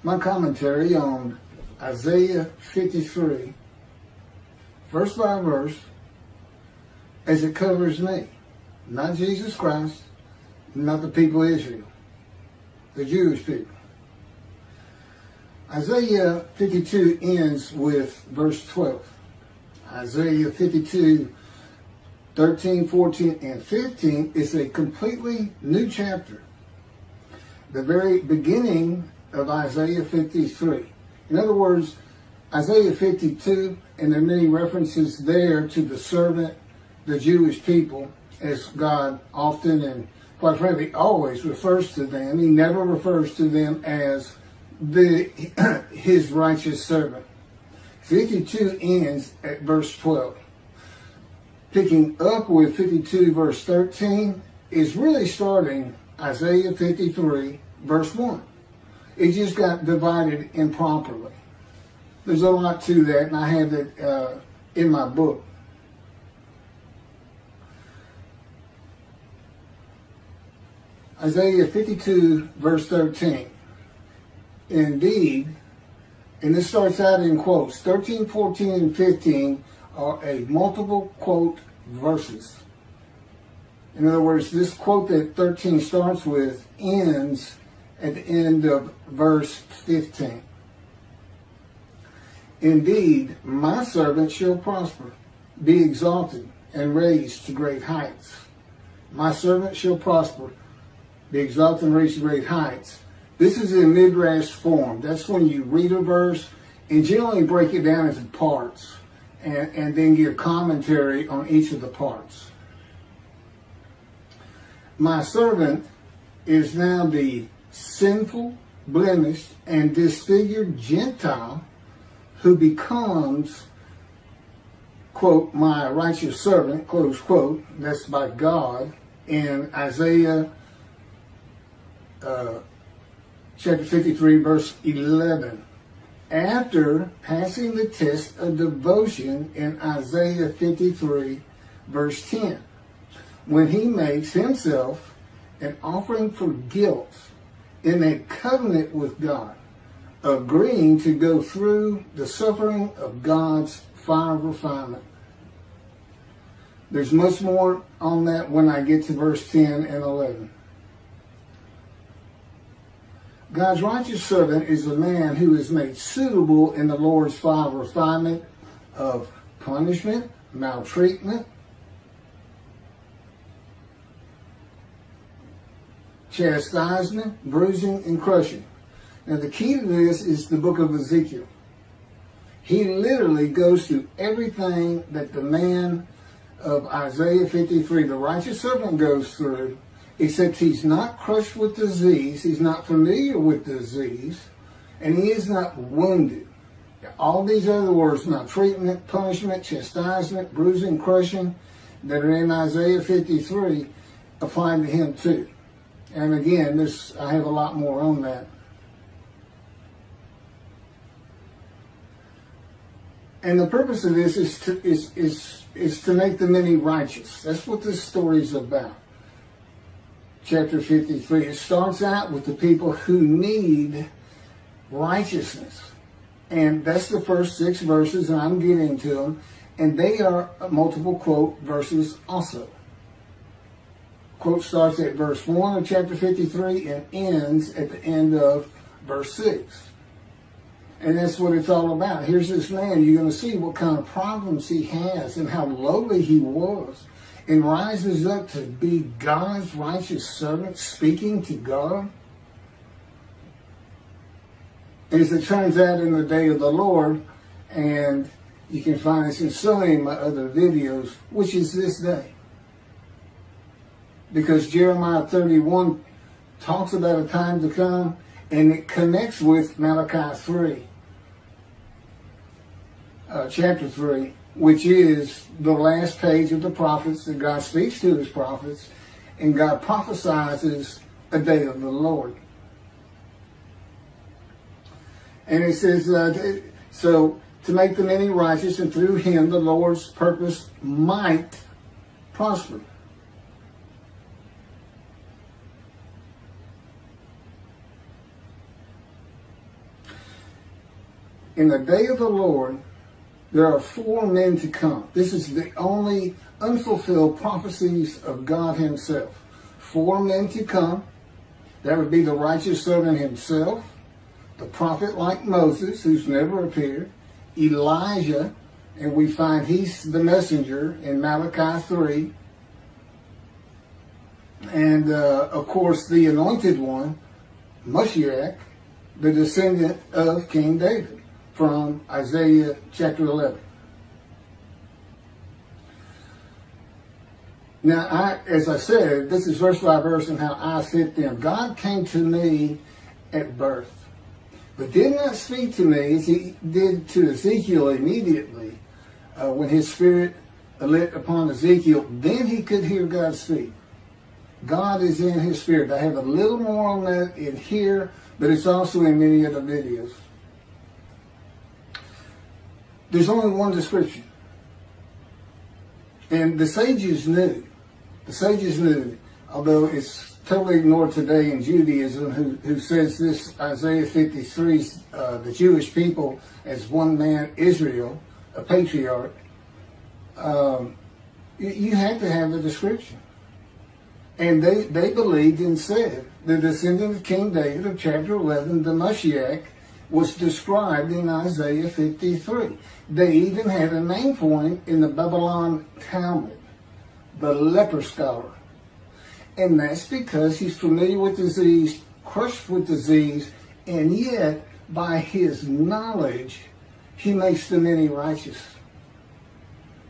my commentary on Isaiah 53, verse by verse, as it covers me. Not Jesus Christ, not the people of Israel, the Jewish people. Isaiah 52 ends with verse 12. Isaiah 52, 13, 14, and 15 is a completely new chapter. The very beginning of Isaiah 53. In other words, Isaiah 52, and there are many references there to the servant, the Jewish people, as God often and quite frankly always refers to them. He never refers to them as his righteous servant. 52 ends at verse 12. Picking up with 52 verse 13 is really starting Isaiah 53 verse 1. It just got divided improperly. There's a lot to that, and I have it in my book. Isaiah 52 verse 13. Indeed, and this starts out in quotes. 13, 14, and 15 are a multiple quote verses. In other words, this quote that 13 starts with ends at the end of verse 15. Indeed, my servant shall prosper, be exalted, and raised to great heights. My servant shall prosper, be exalted, and raised to great heights. This is in midrash form. That's when you read a verse and generally break it down into parts and then give commentary on each of the parts. My servant is now the sinful, blemished, and disfigured Gentile who becomes, quote, my righteous servant, close quote. That's by God in Isaiah chapter 53, verse 11. After passing the test of devotion in Isaiah 53, verse 10, when he makes himself an offering for guilt in a covenant with God, agreeing to go through the suffering of God's fire of refinement. There's much more on that when I get to verse 10 and 11. God's righteous servant is a man who is made suitable in the Lord's fire of refinement of punishment, maltreatment, chastisement, bruising, and crushing. Now the key to this is the book of Ezekiel. He literally goes through everything that the man of Isaiah 53, the righteous servant, goes through, except he's not crushed with disease, he's not familiar with disease, and he is not wounded. All these other words, maltreatment, punishment, chastisement, bruising, crushing, that are in Isaiah 53, apply to him too. And again, I have a lot more on that. And the purpose of this is to make the many righteous. That's what this story is about. Chapter 53. It starts out with the people who need righteousness. And that's the first 6 verses, and I'm getting to them. And they are multiple quote verses also. Quote starts at verse 1 of chapter 53 and ends at the end of verse 6. And that's what it's all about. Here's this man. You're going to see what kind of problems he has and how lowly he was, and rises up to be God's righteous servant, speaking to God. As it turns out, in the day of the Lord, and you can find this in so many of my other videos, which is this day. Because Jeremiah 31 talks about a time to come, and it connects with Malachi 3, chapter 3, which is the last page of the prophets that God speaks to his prophets, and God prophesies a day of the Lord. And it says, so to make the many righteous, and through him the Lord's purpose might prosper. in the day of the Lord, there are 4 men to come. This is the only unfulfilled prophecies of God himself. 4 men to come. That would be the righteous servant himself, the prophet like Moses, who's never appeared, Elijah, and we find he's the messenger in Malachi 3, and of course the anointed one, Moshiach, the descendant of King David, from Isaiah chapter 11. Now, as I said, this is verse by verse and how I fit them. God came to me at birth, but did not speak to me as he did to Ezekiel immediately when his spirit lit upon Ezekiel. Then he could hear God speak. God is in his spirit. I have a little more on that in here, but it's also in many other videos. There's only one description. And the sages knew. The sages knew, although it's totally ignored today in Judaism, who says this, Isaiah 53, the Jewish people as one man, Israel, a patriarch. You had to have the description. And they believed and said the descendant of King David of chapter 11, the Moshiach, was described in Isaiah 53. They even had a name for him in the Babylon Talmud, the leper scholar. And that's because he's familiar with disease, crushed with disease, and yet by his knowledge, he makes the many righteous.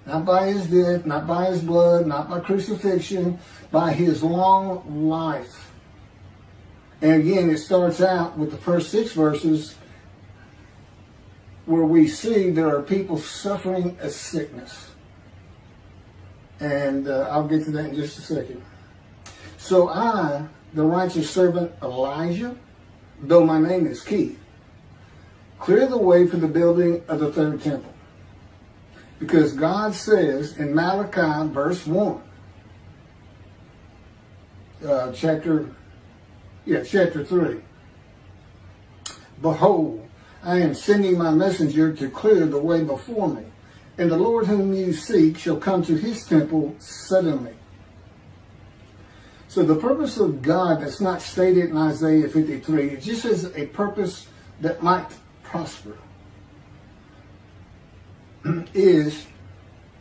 Not by his death, not by his blood, not by crucifixion, by his long life. And again, it starts out with the first 6 verses where we see there are people suffering a sickness. And I'll get to that in just a second. So I, the righteous servant Elijah, though my name is Keith, clear the way for the building of the 3rd temple. Because God says in Malachi verse 1, chapter 3, behold, I am sending my messenger to clear the way before me, and the Lord whom you seek shall come to his temple suddenly. So the purpose of God that's not stated in Isaiah 53, it just is a purpose that might prosper, is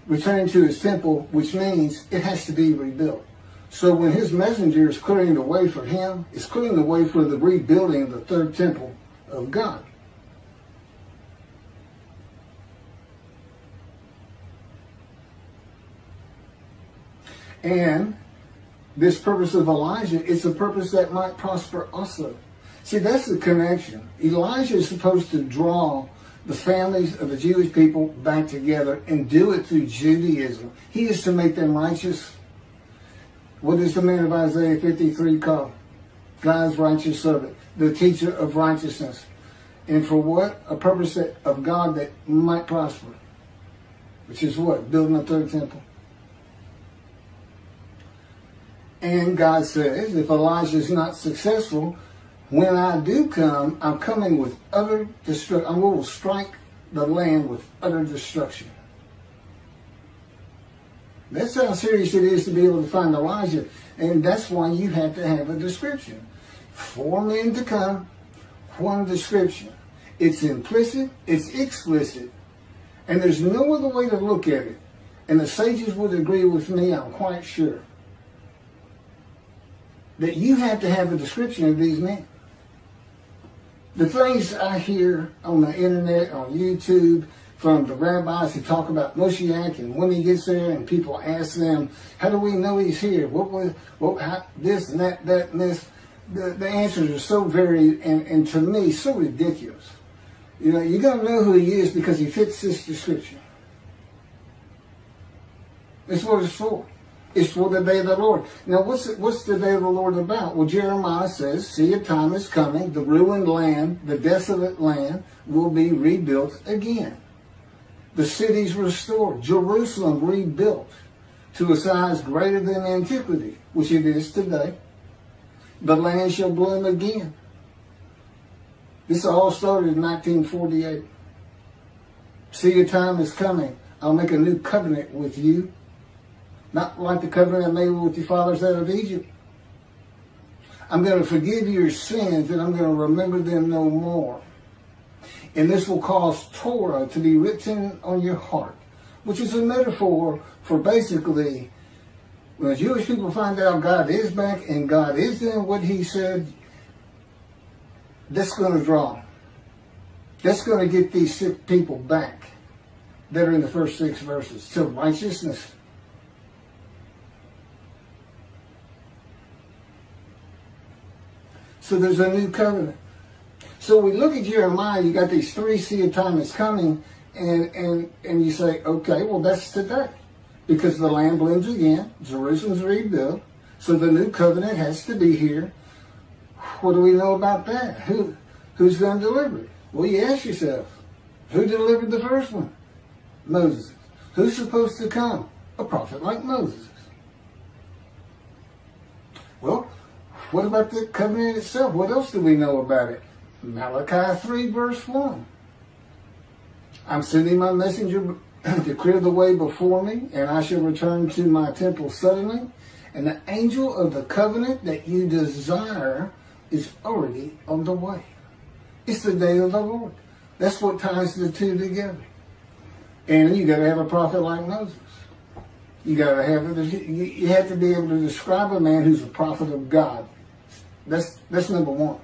returning to his temple, which means it has to be rebuilt. So when his messenger is clearing the way for him, it's clearing the way for the rebuilding of the 3rd temple of God. And this purpose of Elijah is a purpose that might prosper also. See, that's the connection. Elijah is supposed to draw the families of the Jewish people back together and do it through Judaism. He is to make them righteous. What is the man of Isaiah 53 called? God's righteous servant, the teacher of righteousness. And for what? A purpose of God that might prosper. Which is what? Building a 3rd temple. And God says, if Elijah is not successful, when I do come, I'm coming with utter destruction. I will strike the land with utter destruction. That's how serious it is to be able to find Elijah. And that's why you have to have a description. 4 men to come, 1 description. It's implicit, it's explicit, and there's no other way to look at it. And the sages would agree with me, I'm quite sure, that you have to have a description of these men. The things I hear on the internet, on YouTube, from the rabbis who talk about Moshiach, and when he gets there and people ask them, how do we know he's here? This and that and this. The answers are so varied and to me so ridiculous. You know, you're going to know who he is because he fits this description. That's what it's for. It's for the day of the Lord. Now, what's the day of the Lord about? Well, Jeremiah says, see, a time is coming, the ruined land, the desolate land will be rebuilt again. The cities restored, Jerusalem rebuilt to a size greater than antiquity, which it is today. The land shall bloom again. This all started in 1948. See, your time is coming. I'll make a new covenant with you. Not like the covenant I made with your fathers out of Egypt. I'm going to forgive your sins, and I'm going to remember them no more. And this will cause Torah to be written on your heart, which is a metaphor for basically, when the Jewish people find out God is back and God is doing what he said, that's going to draw. That's going to get these sick people back that are in the first 6 verses to righteousness. So there's a new covenant. So we look at Jeremiah, you got these 3 see a time is coming, and you say, okay, well that's today. Because the land blooms again, Jerusalem's rebuilt, so the new covenant has to be here. What do we know about that? Who's going to deliver it? Well, you ask yourself, who delivered the first one? Moses. Who's supposed to come? A prophet like Moses. Well, what about the covenant itself? What else do we know about it? Malachi 3 verse 1. I'm sending my messenger to clear the way before me, and I shall return to my temple suddenly. And the angel of the covenant that you desire is already on the way. It's the day of the Lord. That's what ties the two together. And you got to have a prophet like Moses. You got to have you have to be able to describe a man who's a prophet of God. That's number one.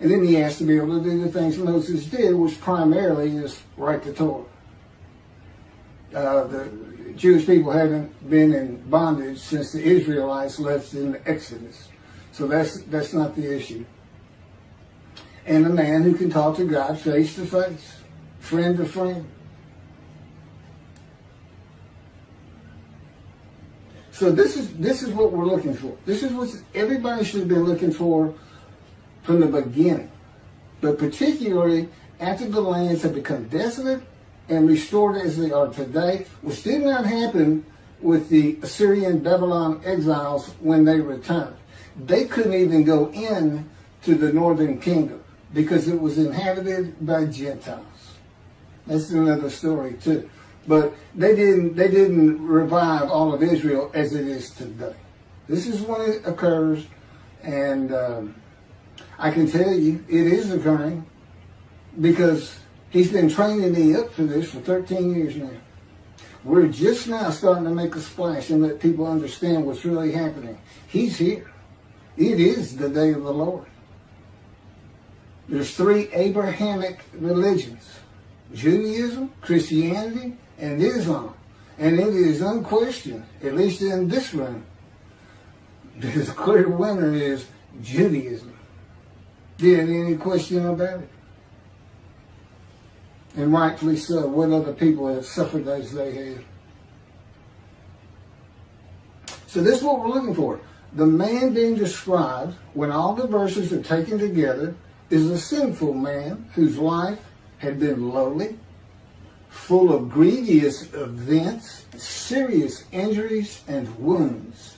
And then he has to be able to do the things Moses did, which primarily is write the Torah. The Jewish people haven't been in bondage since the Israelites left in the Exodus. So that's not the issue. And a man who can talk to God face to face, friend to friend. So this is what we're looking for. This is what everybody should have been looking for from the beginning. But particularly after the lands have become desolate and restored as they are today, which did not happen with the Assyrian Babylon exiles when they returned. They couldn't even go in to the northern kingdom because it was inhabited by Gentiles. That's another story too. But they didn't revive all of Israel as it is today. This is when it occurs, and I can tell you it is occurring because he's been training me up for this for 13 years now. We're just now starting to make a splash and let people understand what's really happening. He's here. It is the day of the Lord. There's 3 Abrahamic religions: Judaism, Christianity, and Islam. And it is unquestioned, at least in this room, the clear winner is Judaism. There ain't any question about it. And rightfully so. What other people have suffered as they have. So this is what we're looking for. The man being described, when all the verses are taken together, is a sinful man whose life had been lowly, full of grievous events, serious injuries and wounds,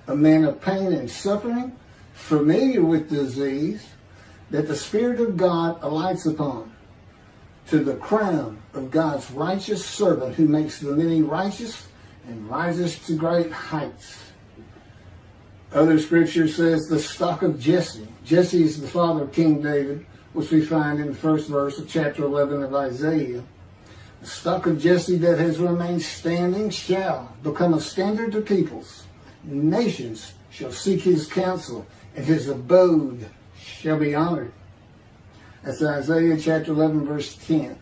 a man of pain and suffering, familiar with disease, that the Spirit of God alights upon, to the crown of God's righteous servant, who makes the many righteous and rises to great heights. Other scripture says the stock of Jesse. Jesse is the father of King David, which we find in the first verse of chapter 11 of Isaiah. The stock of Jesse that has remained standing shall become a standard to peoples. Nations shall seek his counsel, and his abode shall be honored. That's Isaiah chapter 11, verse 10.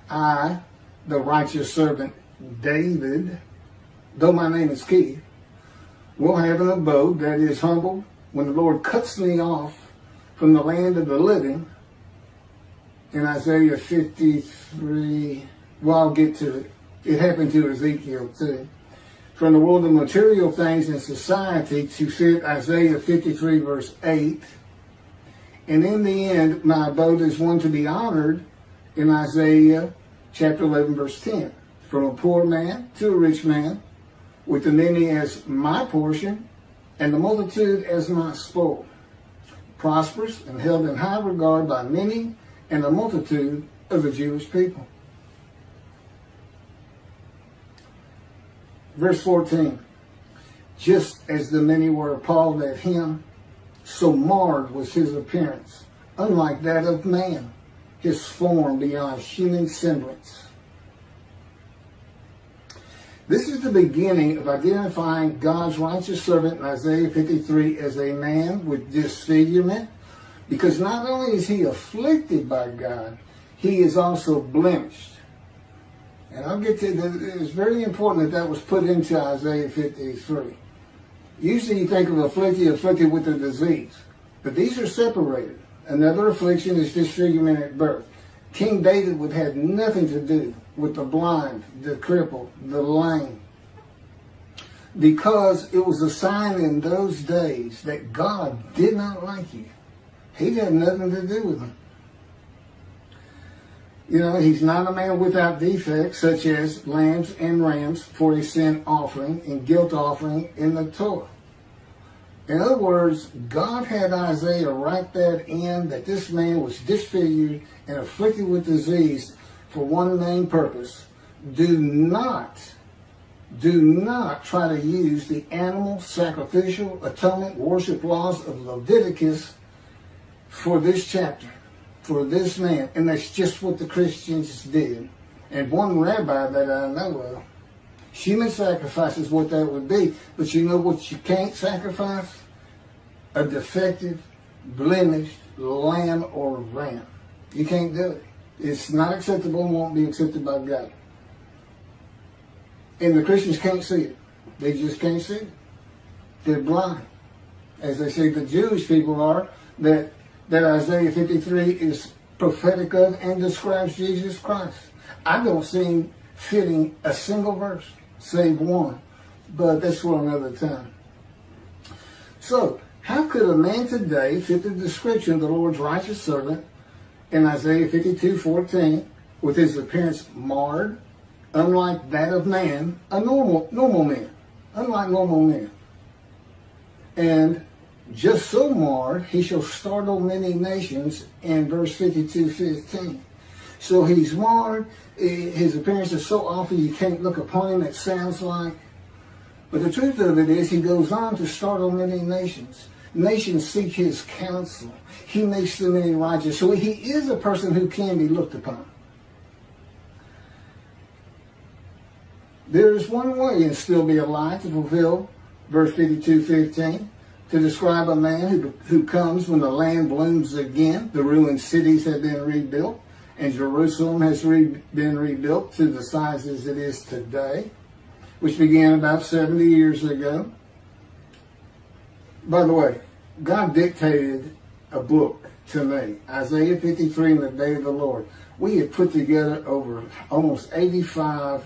I, the righteous servant David, though my name is Keith, will have an abode that is humble when the Lord cuts me off from the land of the living. In Isaiah 53, well, I'll get to it. It happened to Ezekiel too. From the world of material things and society to fit Isaiah 53 verse 8. And in the end, my abode is one to be honored in Isaiah chapter 11 verse 10. From a poor man to a rich man, with the many as my portion, and the multitude as my spoil. Prosperous and held in high regard by many, and the multitude of the Jewish people. Verse 14, just as the many were appalled at him, so marred was his appearance, unlike that of man, his form beyond human semblance. This is the beginning of identifying God's righteous servant in Isaiah 53 as a man with disfigurement, because not only is he afflicted by God, he is also blemished. And I'll get to that. It's very important that was put into Isaiah 53. Usually you think of afflicted with a disease, but these are separated. Another affliction is disfigurement at birth. King David would have nothing to do with the blind, the crippled, the lame, because it was a sign in those days that God did not like you. He had nothing to do with them. You know, he's not a man without defects, such as lambs and rams for a sin offering and guilt offering in the Torah. In other words, God had Isaiah write that in, that this man was disfigured and afflicted with disease for one main purpose. Do not try to use the animal, sacrificial, atonement, worship laws of Leviticus for this chapter, for this man. And that's just what the Christians did. And one rabbi that I know of, human sacrifice is what that would be. But you know what you can't sacrifice? A defective, blemished lamb or ram. You can't do it. It's not acceptable and won't be accepted by God. And the Christians can't see it. They just can't see it. They're blind. As they say the Jewish people are, that Isaiah 53 is prophetic of and describes Jesus Christ. I don't see him fitting a single verse, save one. But that's for another time. So, how could a man today fit the description of the Lord's righteous servant in Isaiah 52:14 with his appearance marred, unlike that of man, a normal man, unlike normal men? And just so marred, he shall startle many nations in verse 52:15. So he's marred, his appearance is so awful you can't look upon him, it sounds like. But the truth of it is, he goes on to startle many nations. Nations seek his counsel. He makes them many righteous. So he is a person who can be looked upon. There is one way and still be alive to fulfill verse 52:15, to describe a man who comes when the land blooms again, the ruined cities have been rebuilt, and Jerusalem has been rebuilt to the size as it is today, which began about 70 years ago. By the way, God dictated a book to me, Isaiah 53 and the Day of the Lord. We had put together over almost 85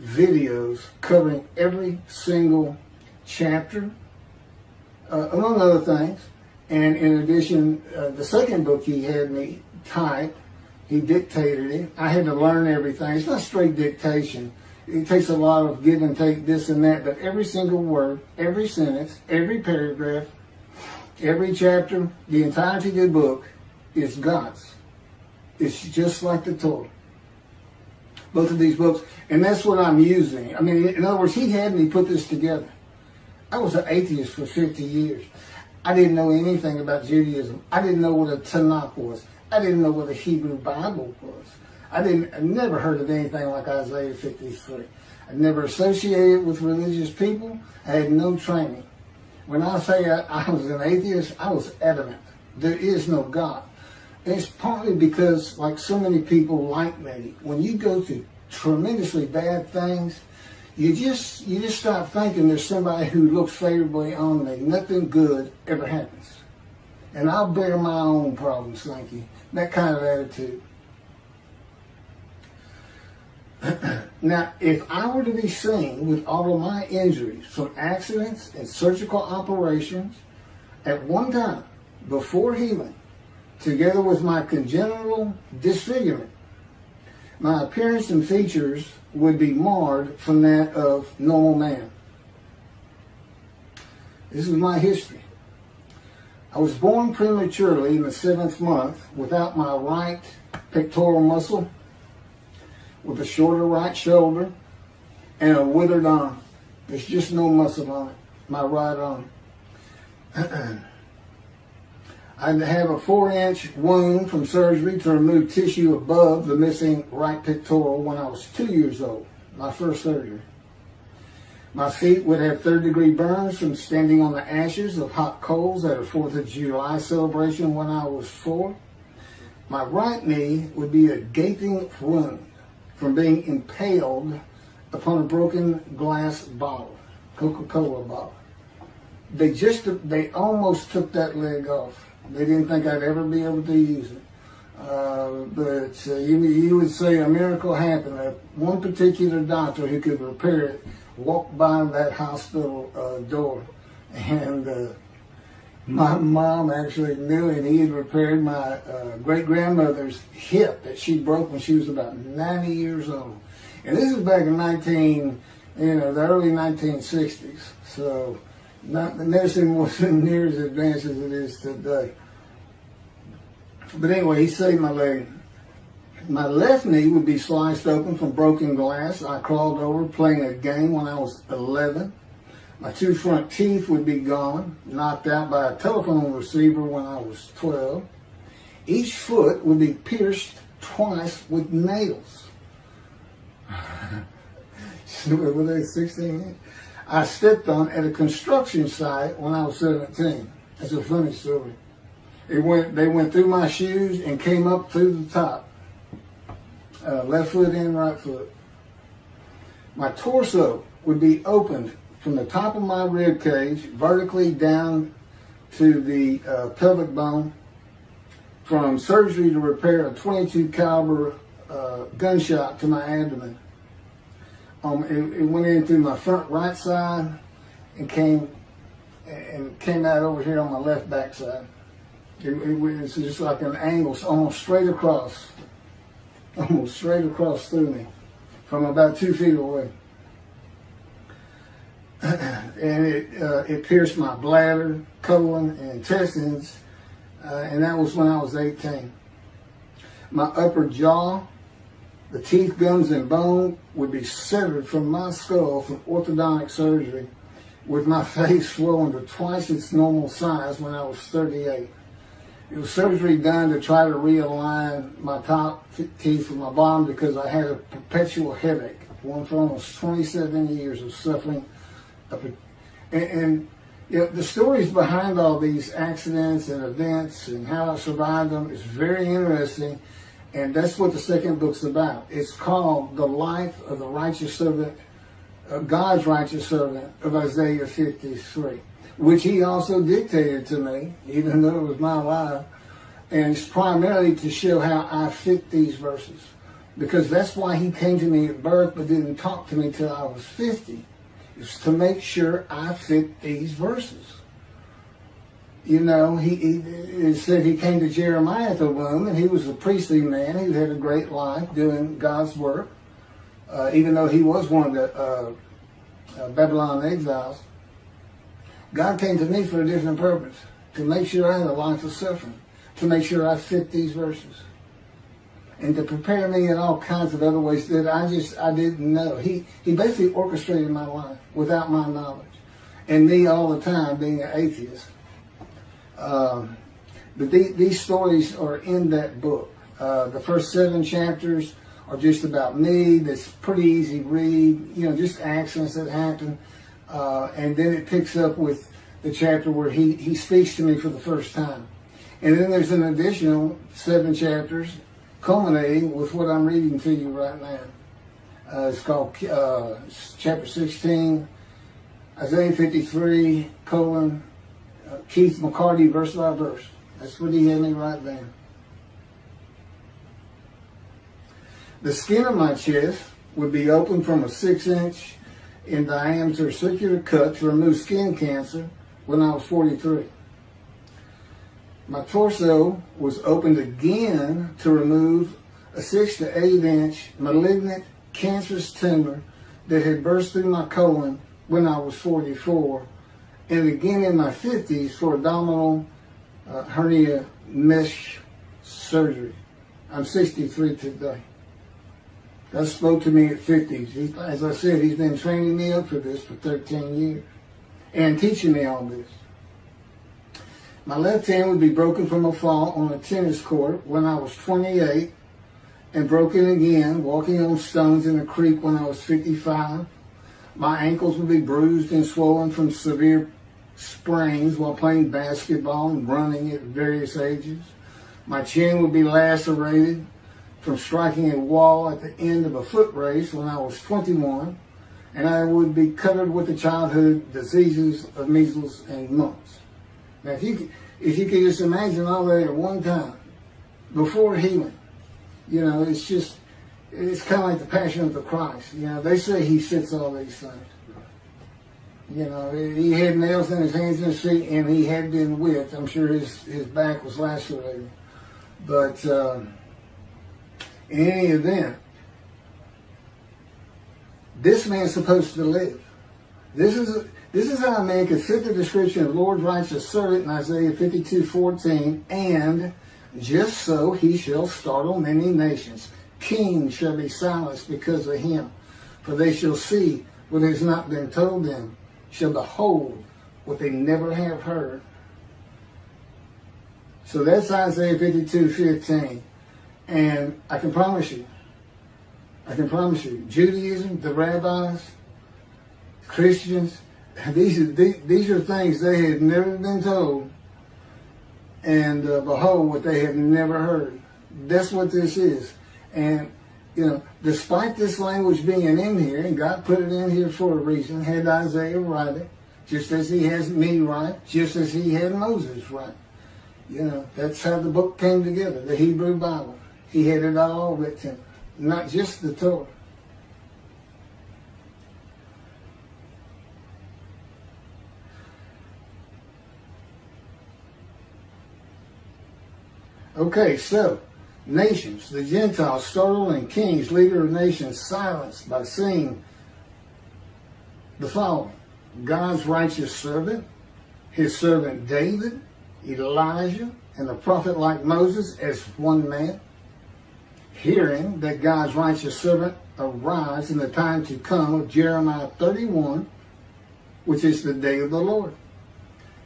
videos covering every single chapter, among other things. And in addition, the second book he had me type, he dictated it. I had to learn everything. It's not straight dictation. It takes a lot of give and take, this and that, but every single word, every sentence, every paragraph, every chapter, the entirety of the book is God's. It's just like the Torah. Both of these books, and that's what I'm using. I mean, in other words, he had me put this together. I was an atheist for 50 years. I didn't know anything about Judaism. I didn't know what a Tanakh was. I didn't know what a Hebrew Bible was. I never heard of anything like Isaiah 53. I never associated with religious people. I had no training. When I say I was an atheist, I was adamant. There is no God. And it's partly because, like so many people like me, when you go through tremendously bad things, you just stop thinking there's somebody who looks favorably on me. Nothing good ever happens. And I'll bear my own problems, thank you. That kind of attitude. Now, if I were to be seen with all of my injuries from accidents and surgical operations at one time before healing, together with my congenital disfigurement, my appearance and features would be marred from that of normal man. This is my history. I was born prematurely in the 7th month without my right pectoral muscle with a shorter right shoulder and a withered arm. There's just no muscle on it, my right arm. I have a 4-inch wound from surgery to remove tissue above the missing right pectoral when I was 2 years old, my first surgery. My feet would have third-degree burns from standing on the ashes of hot coals at a 4th of July celebration when I was 4. My right knee would be a gaping wound from being impaled upon a broken glass bottle, Coca-Cola bottle. They almost took that leg off. They didn't think I'd ever be able to use it. But you would say a miracle happened. One particular doctor who could repair it walked by that hospital door, and my mom actually knew him. He had repaired my great-grandmother's hip that she broke when she was about 90 years old. And this is back in the early 1960s. So the medicine wasn't near as advanced as it is today. But anyway, he saved my leg. My left knee would be sliced open from broken glass. I crawled over playing a game when I was 11. My 2 front teeth would be gone, knocked out by a telephone receiver when I was 12. Each foot would be pierced twice with nails. Were they 16? I stepped on at a construction site when I was 17. That's a funny story. They went through my shoes and came up through the top. Left foot and right foot. My torso would be opened from the top of my rib cage vertically down to the pelvic bone from surgery to repair a .22 caliber gunshot to my abdomen. It went in through my front right side and came out over here on my left back side. It was just like an angle, almost straight across through me from about 2 feet away. And it pierced my bladder, colon, and intestines, and that was when I was 18. My upper jaw, the teeth, gums, and bone would be severed from my skull from orthodontic surgery, with my face swollen to twice its normal size when I was 38. It was surgery done to try to realign my top teeth with my bottom because I had a perpetual headache, one for almost 27 years of suffering. And the stories behind all these accidents and events and how I survived them is very interesting, and that's what the second book's about. It's called The Life of the Righteous Servant, God's Righteous Servant of Isaiah 53. Which he also dictated to me, even though it was my life. And it's primarily to show how I fit these verses. Because that's why he came to me at birth but didn't talk to me till I was 50. It's to make sure I fit these verses. He said he came to Jeremiah at the womb, and he was a priestly man who had a great life doing God's work, even though he was one of the Babylon exiles. God came to me for a different purpose, to make sure I had a life of suffering, to make sure I fit these verses, and to prepare me in all kinds of other ways that I didn't know. He basically orchestrated my life without my knowledge, and me all the time being an atheist. But these stories are in that book. The first 7 chapters are just about me. That's pretty easy to read, just accidents that happen. And then it picks up with the chapter where he speaks to me for the first time. And then there's an additional 7 chapters culminating with what I'm reading to you right now. It's called chapter 16, Isaiah 53, Keith McCarty, verse by verse. That's what he had me write down. The skin of my chest would be opened from a 6-inch in diameter circular cut to remove skin cancer when I was 43. My torso was opened again to remove a 6 to 8-inch malignant cancerous tumor that had burst through my colon when I was 44, and again in my 50s for abdominal hernia mesh surgery. I'm 63 today. God spoke to me at 50. As I said, he's been training me up for this for 13 years and teaching me all this. My left hand would be broken from a fall on a tennis court when I was 28 and broken again walking on stones in a creek when I was 55. My ankles would be bruised and swollen from severe sprains while playing basketball and running at various ages. My chin would be lacerated from striking a wall at the end of a foot race when I was 21, and I would be covered with the childhood diseases of measles and mumps. Now, if you could just imagine all that at one time, before healing, you know, it's kind of like the Passion of the Christ. You know, they say he fits all these things. You know, he had nails in his hands and his feet, and he had been whipped. I'm sure his back was lacerated. But in any event, this man's supposed to live. This is how a man could fit the description of Lord's righteous servant in Isaiah 52:14, and just so he shall startle many nations. Kings shall be silenced because of him, for they shall see what has not been told them, shall behold what they never have heard. So that's Isaiah 52:15. And I can promise you, Judaism, the rabbis, Christians, these are things they had never been told, and behold, what they have never heard. That's what this is. And, you know, despite this language being in here, and God put it in here for a reason, had Isaiah write it, just as he has me write, just as he had Moses write. You know, that's how the book came together, the Hebrew Bible. He had it all written, not just the Torah. Okay, so, nations, the Gentiles, startled, and kings, leader of nations, silenced by seeing the following. God's righteous servant, his servant David, Elijah, and the prophet like Moses as one man, hearing that God's righteous servant arrives in the time to come of Jeremiah 31, which is the day of the Lord.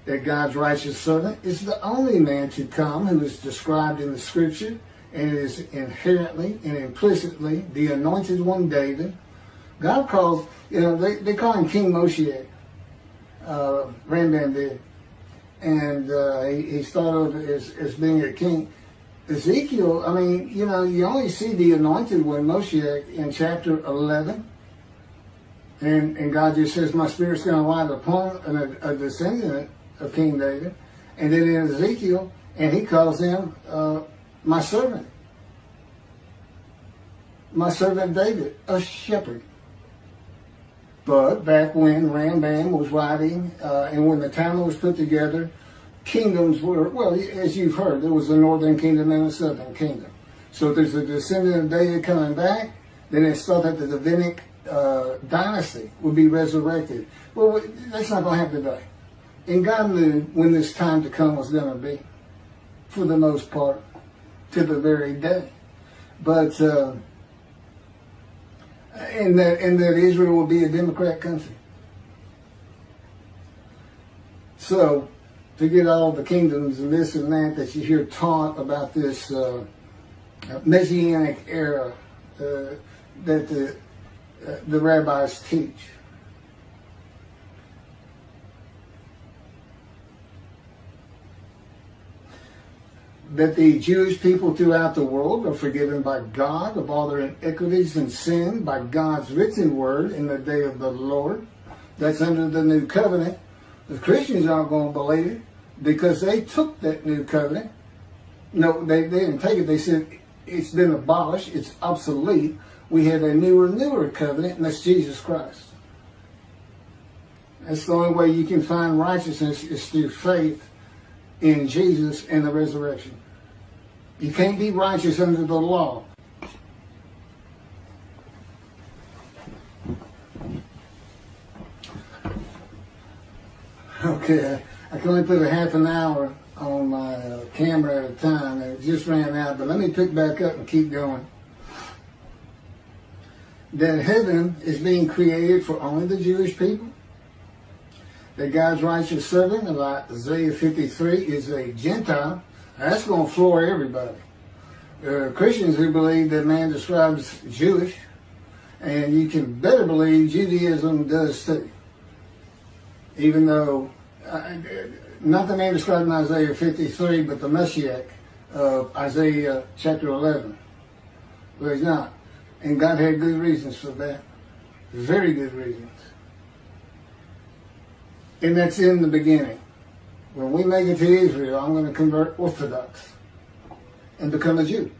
That God's righteous servant is the only man to come who is described in the scripture, and is inherently and implicitly the anointed one, David. God calls, you know, they call him King Moshiach. Rambam did. And he's thought of as being a king. Ezekiel, I mean, you know, you only see the anointed one, Moshiach, in chapter 11. And God just says, my spirit's going to light upon a descendant of King David. And then in Ezekiel, and he calls him my servant David, a shepherd. But back when Rambam was writing, and when the Talmud was put together, kingdoms were, well, as you've heard, there was a northern kingdom and a southern kingdom. So if there's a descendant of David coming back, then it's thought that the Davidic dynasty would be resurrected. Well, that's not going to happen today. And God knew when this time to come was going to be, for the most part, to the very day. But and that Israel will be a democrat country. So, forget all the kingdoms and this and that you hear taught about this messianic era that the rabbis teach. That the Jewish people throughout the world are forgiven by God of all their iniquities and sin by God's written word in the day of the Lord. That's under the new covenant. The Christians aren't going to believe it because they took that new covenant. No, they didn't take it. They said it's been abolished. It's obsolete. We have a newer covenant, and that's Jesus Christ. That's the only way you can find righteousness is through faith in Jesus and the resurrection. You can't be righteous under the law. Okay, I can only put a half an hour on my camera at a time, and it just ran out. But let me pick back up and keep going. That heaven is being created for only the Jewish people. That God's righteous servant, like Isaiah 53, is a Gentile. That's going to floor everybody. There are Christians who believe that man describes Jewish, and you can better believe Judaism does too. Even though, not the man described in Isaiah 53, but the Moshiach of Isaiah chapter 11. Well, he's not. And God had good reasons for that. Very good reasons. And that's in the beginning. When we make it to Israel, I'm going to convert Orthodox and become a Jew.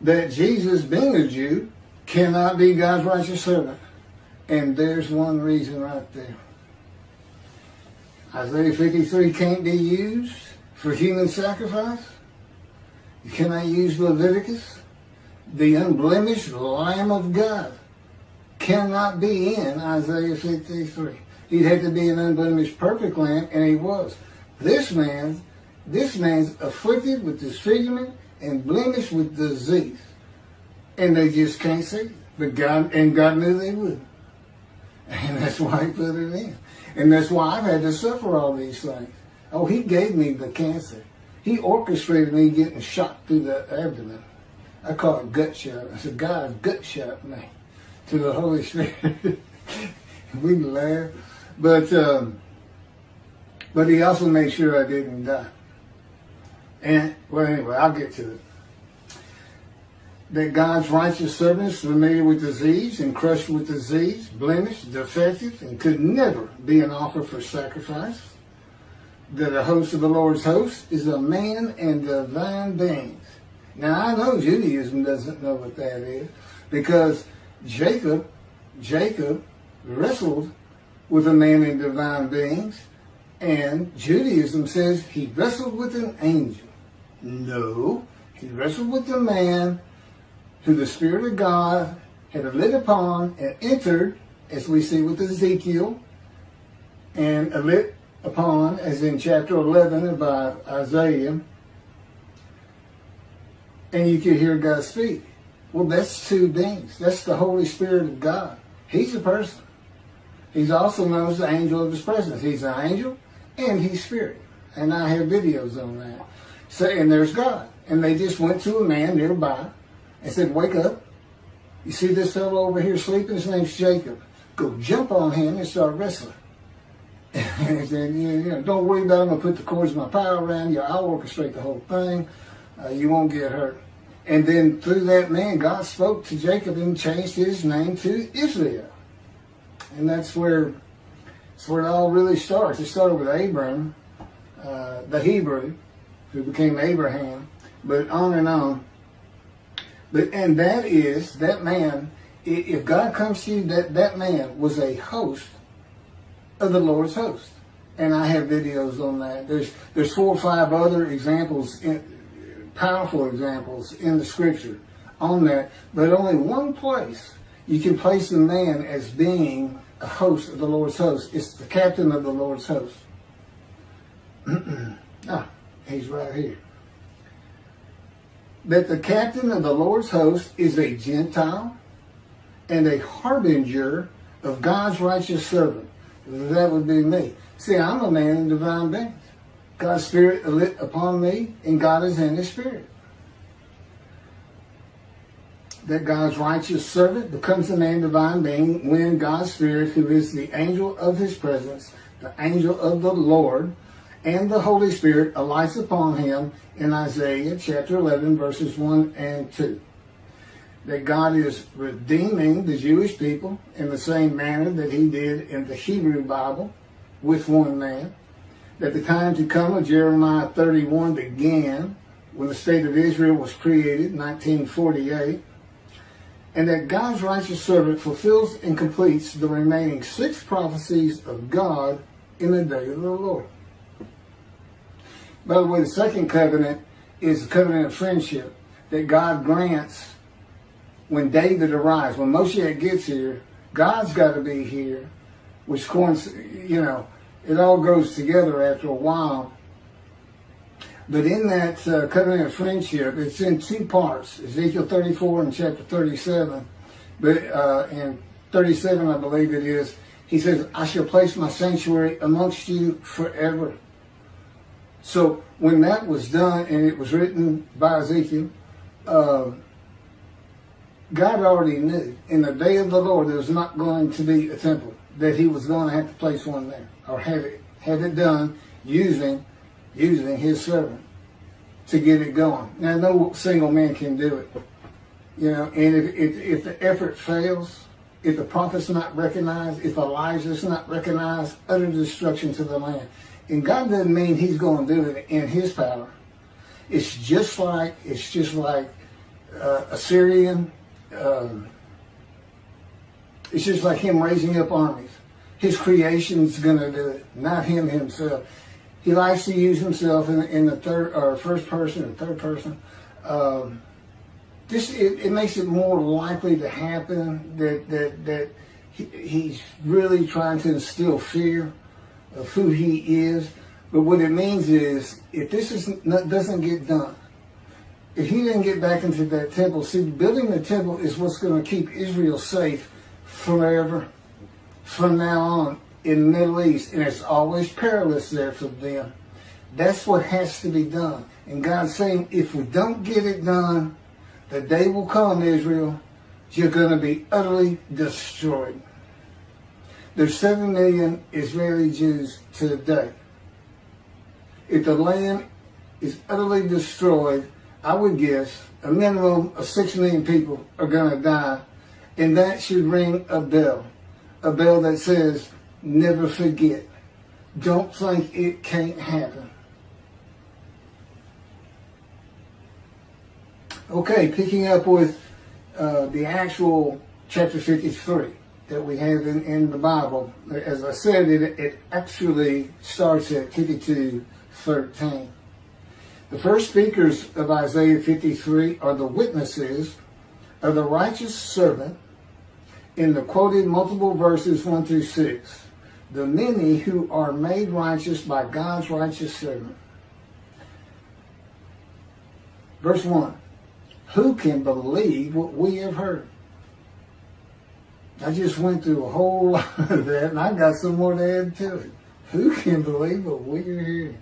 That Jesus, being a Jew, cannot be God's righteous servant. And there's one reason right there. Isaiah 53 can't be used for human sacrifice. You cannot use Leviticus. The unblemished Lamb of God cannot be in Isaiah 53. He'd have to be an unblemished perfect lamb, and he was. This man's afflicted with disfigurement and blemished with disease. And they just can't see it. But God knew they would. And that's why he put it in. And that's why I've had to suffer all these things. Oh, he gave me the cancer. He orchestrated me getting shot through the abdomen. I call it gut shot. I said, God gut shot me to the Holy Spirit. We laugh. But he also made sure I didn't die. And, well, anyway, I'll get to it. That God's righteous servants were familiar with disease and crushed with disease, blemished, defective, and could never be an offer for sacrifice. That a host of the Lord's host is a man and divine beings. Now, I know Judaism doesn't know what that is, because Jacob wrestled with a man and divine beings, and Judaism says he wrestled with an angel. No, he wrestled with a man who the Spirit of God had lit upon and entered, as we see with Ezekiel, and lit upon, as in chapter 11 of Isaiah, and you could hear God speak. Well, that's two beings. That's the Holy Spirit of God. He's a person. He's also known as the angel of his presence. He's an angel and he's spirit. And I have videos on that. So, and there's God. And they just went to a man nearby and said, wake up. You see this fellow over here sleeping? His name's Jacob. Go jump on him and start wrestling. And he said, don't worry about it. I'm going to put the cords of my power around you. I'll orchestrate the whole thing. You won't get hurt. And then through that man, God spoke to Jacob and changed his name to Israel. And that's where it all really starts. It started with Abram, the Hebrew, who became Abraham, but on and on. And that man, if God comes to you, that man was a host of the Lord's host. And I have videos on that. There's 4 or 5 other examples, powerful examples in the scripture on that, but only one place you can place the man as being a host of the Lord's host. It's the captain of the Lord's host. He's right here. That the captain of the Lord's host is a Gentile and a harbinger of God's righteous servant. That would be me. See, I'm a man in divine beings. God's Spirit lit upon me, and God is in His Spirit. That God's righteous servant becomes a man divine being when God's Spirit, who is the angel of His presence, the angel of the Lord, and the Holy Spirit alights upon him in Isaiah chapter 11, verses 1 and 2. That God is redeeming the Jewish people in the same manner that He did in the Hebrew Bible with one man. That the time to come of Jeremiah 31 began when the state of Israel was created in 1948. And that God's righteous servant fulfills and completes the remaining 6 prophecies of God in the day of the Lord. By the way, the second covenant is the covenant of friendship that God grants when David arrives. When Moshiach gets here, God's got to be here, which coincides, It all goes together after a while. But in that covenant of friendship, it's in two parts. Ezekiel 34 and chapter 37. But in 37, I believe it is, he says, I shall place my sanctuary amongst you forever. So when that was done, and it was written by Ezekiel, God already knew in the day of the Lord there was not going to be a temple, that he was going to have to place one there, or have it done using his servant to get it going. Now, no single man can do it. You know, and if the effort fails, if the prophet's not recognized, if Elijah's not recognized, utter destruction to the land. And God doesn't mean he's going to do it in his power. It's just like Assyrian. It's just like him raising up armies. His creation's going to do it, not him himself. He likes to use himself in the third or first person or third person. It makes it more likely to happen that he's really trying to instill fear of who he is. But what it means is, if this doesn't get done, if he didn't get back into that temple, see, building the temple is what's going to keep Israel safe forever, from now on, in the Middle East. And it's always perilous there for them. That's what has to be done. And God's saying, if we don't get it done, the day will come, Israel, you're going to be utterly destroyed. There's 7 million Israeli Jews today. If the land is utterly destroyed, I would guess a minimum of 6 million people are going to die. And that should ring a bell that says, never forget. Don't think it can't happen. Okay, picking up with the actual chapter 53 that we have in the Bible. As I said, it actually starts at 52:13. The first speakers of Isaiah 53 are the witnesses of the righteous servant in the quoted multiple verses 1 through 6. The many who are made righteous by God's righteous servant. Verse 1. Who can believe what we have heard? I just went through a whole lot of that, and I got some more to add to it. Who can believe what we are hearing?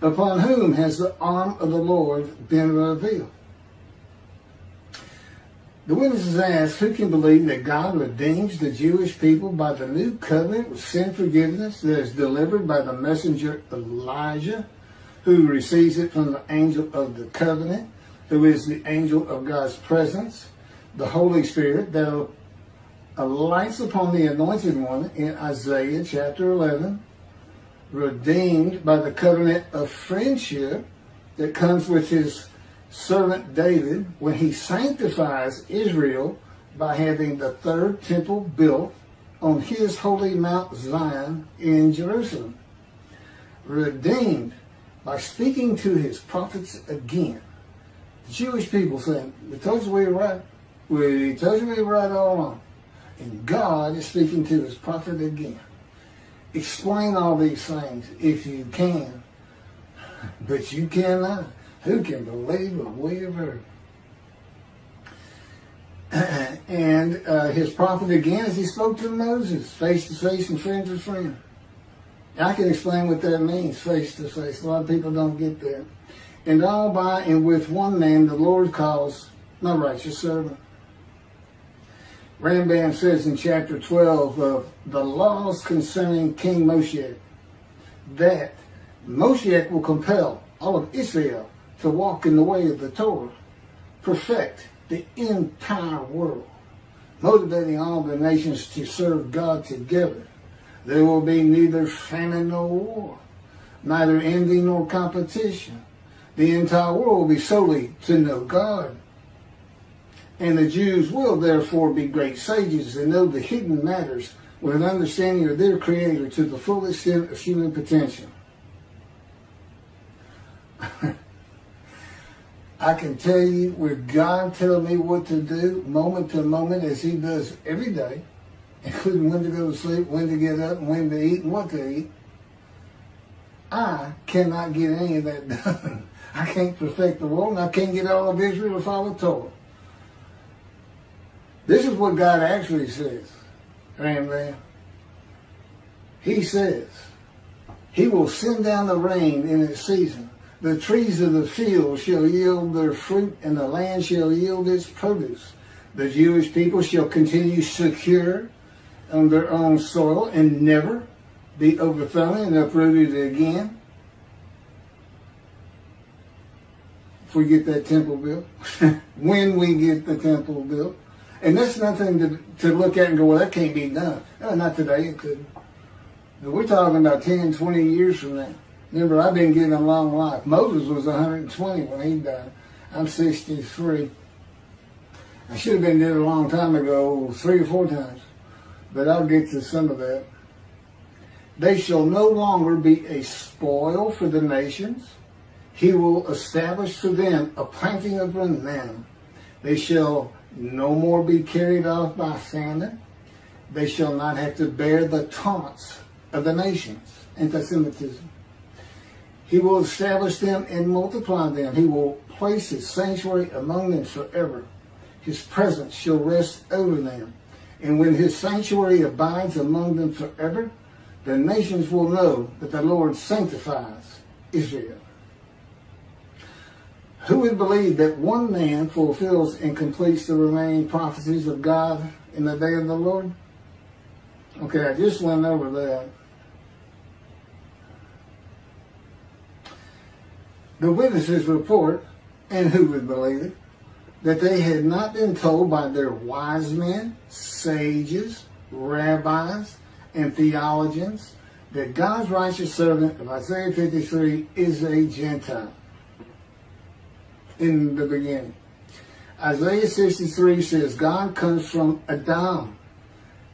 Upon whom has the arm of the Lord been revealed? The witnesses ask, who can believe that God redeems the Jewish people by the new covenant with sin forgiveness that is delivered by the messenger Elijah, who receives it from the angel of the covenant, who is the angel of God's presence, the Holy Spirit that alights upon the anointed one in Isaiah chapter 11, redeemed by the covenant of friendship that comes with his servant David when he sanctifies Israel by having the third temple built on his holy Mount Zion in Jerusalem. Redeemed by speaking to his prophets again. The Jewish people saying, we told you we were right. We told you we were right all along. And God is speaking to his prophet again. Explain all these things if you can. But you cannot. Who can believe what we have heard? And his prophet again, as he spoke to Moses, face to face and friend to friend. I can explain what that means, face to face. A lot of people don't get that. And all by and with one man the Lord calls my righteous servant. Rambam says in chapter 12 of the laws concerning King Moshiach that Moshiach will compel all of Israel to walk in the way of the Torah, perfect the entire world, motivating all the nations to serve God together. There will be neither famine nor war, neither envy nor competition. The entire world will be solely to know God. And the Jews will therefore be great sages and know the hidden matters with an understanding of their Creator to the full extent of human potential. I can tell you, with God telling me what to do moment to moment as he does every day, including when to go to sleep, when to get up, and when to eat, and what to eat, I cannot get any of that done. I can't perfect the world, and I can't get all of Israel to follow Torah. This is what God actually says. Amen. He says, He will send down the rain in its season. The trees of the field shall yield their fruit, and the land shall yield its produce. The Jewish people shall continue secure on their own soil and never be overthrown and uprooted again. If we get that temple built, when we get the temple built. And that's nothing to look at and go, well, that can't be done. No, not today, it couldn't. But we're talking about 10, 20 years from now. Remember, I've been getting a long life. Moses was 120 when he died. I'm 63. I should have been dead a long time ago, 3 or 4 times. But I'll get to some of that. They shall no longer be a spoil for the nations. He will establish for them a planting of renown. They shall no more be carried off by famine. They shall not have to bear the taunts of the nations. Anti-Semitism. He will establish them and multiply them. He will place His sanctuary among them forever. His presence shall rest over them. And when His sanctuary abides among them forever, the nations will know that the Lord sanctifies Israel. Who would believe that one man fulfills and completes the remaining prophecies of God in the day of the Lord? Okay, I just went over that. The witnesses report, and who would believe it, that they had not been told by their wise men, sages, rabbis, and theologians that God's righteous servant of Isaiah 53 is a Gentile. In the beginning. Isaiah 63 says God comes from Adam.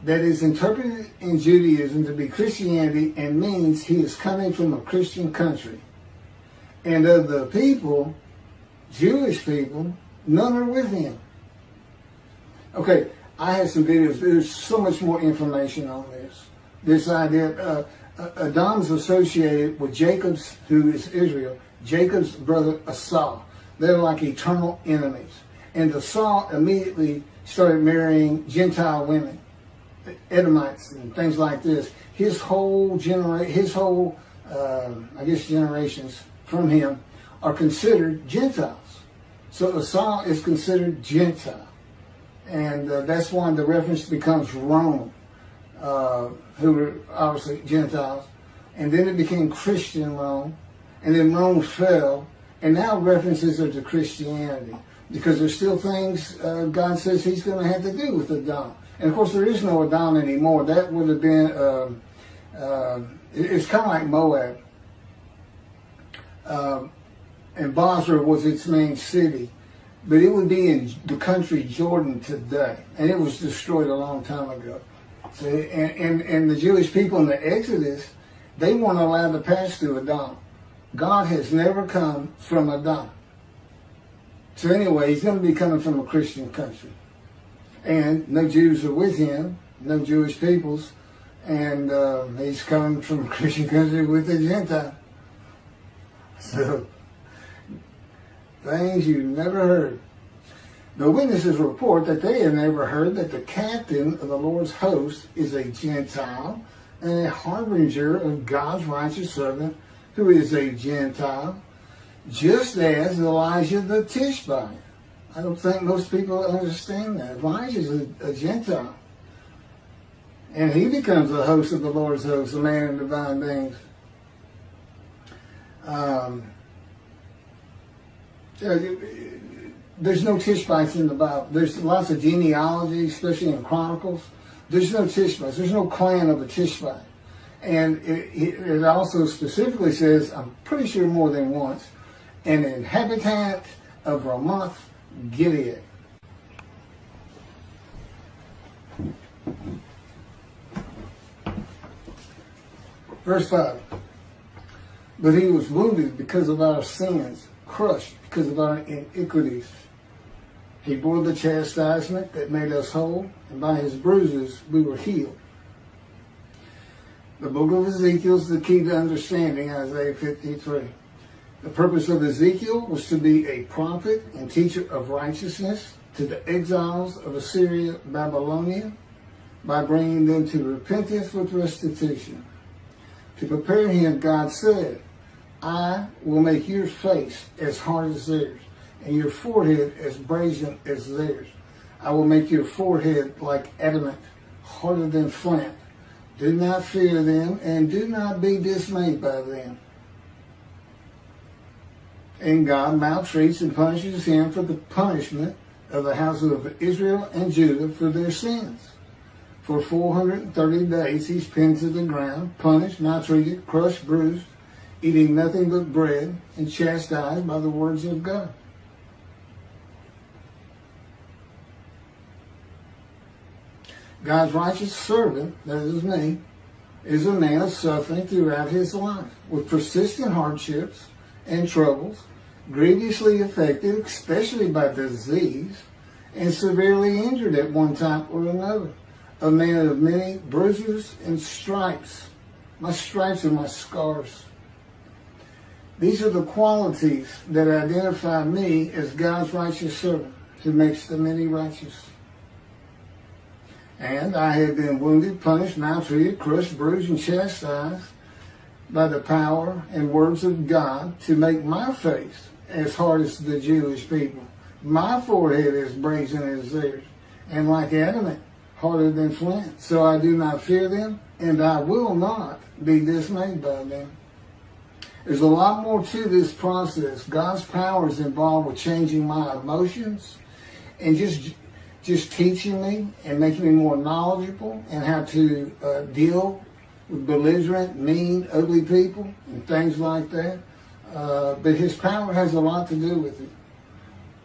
That is interpreted in Judaism to be Christianity and means He is coming from a Christian country. And of the people, Jewish people, none are with Him. Okay, I have some videos. There's so much more information on this. This idea, Adam's associated with Jacob's, who is Israel, Jacob's brother Esau. They're like eternal enemies. And Esau immediately started marrying Gentile women, Edomites and things like this. His whole generations from him are considered Gentiles. So Esau is considered Gentile. And that's why the reference becomes Rome, who were obviously Gentiles. And then it became Christian Rome. And then Rome fell. And now references are to Christianity. Because there's still things God says He's going to have to do with Adam. And of course there is no Adam anymore. That would have been, it's kind of like Moab. And Basra was its main city. But it would be in the country Jordan today. And it was destroyed a long time ago. So, and the Jewish people in the Exodus, they weren't allowed to pass through Adam. God has never come from Adam. So anyway, He's going to be coming from a Christian country. And no Jews are with Him, no Jewish peoples. And He's coming from a Christian country with a Gentile. So, things you never heard. The witnesses report that they have never heard that the captain of the Lord's host is a Gentile and a harbinger of God's righteous servant who is a Gentile, just as Elijah the Tishbite. I don't think most people understand that. Elijah is a Gentile. And he becomes the host of the Lord's host, a man in divine things. There's no Tishbites in the Bible. There's lots of genealogy, especially in Chronicles. There's no Tishbites. There's no clan of a Tishbite. And it also specifically says, I'm pretty sure more than once, an inhabitant of Ramoth Gilead. Verse 5. But He was wounded because of our sins, crushed because of our iniquities. He bore the chastisement that made us whole, and by His bruises we were healed. The book of Ezekiel is the key to understanding Isaiah 53. The purpose of Ezekiel was to be a prophet and teacher of righteousness to the exiles of Assyria, Babylonia, by bringing them to repentance with restitution. To prepare him, God said, I will make your face as hard as theirs, and your forehead as brazen as theirs. I will make your forehead like adamant, harder than flint. Do not fear them, and do not be dismayed by them. And God maltreats and punishes him for the punishment of the houses of Israel and Judah for their sins. For 430 days he's pinned to the ground, punished, maltreated, crushed, bruised, eating nothing but bread, and chastised by the words of God. God's righteous servant, that is me, is a man of suffering throughout his life, with persistent hardships and troubles, grievously affected, especially by disease, and severely injured at one time or another. A man of many bruises and stripes. My stripes are my scars. These are the qualities that identify me as God's righteous servant, who makes the many righteous. And I have been wounded, punished, maltreated, crushed, bruised, and chastised by the power and words of God to make my face as hard as the Jewish people. My forehead is brazen as theirs, and like adamant, harder than flint. So I do not fear them, and I will not be dismayed by them. There's a lot more to this process. God's power is involved with changing my emotions and just teaching me and making me more knowledgeable and how to deal with belligerent, mean, ugly people and things like that. But his power has a lot to do with it.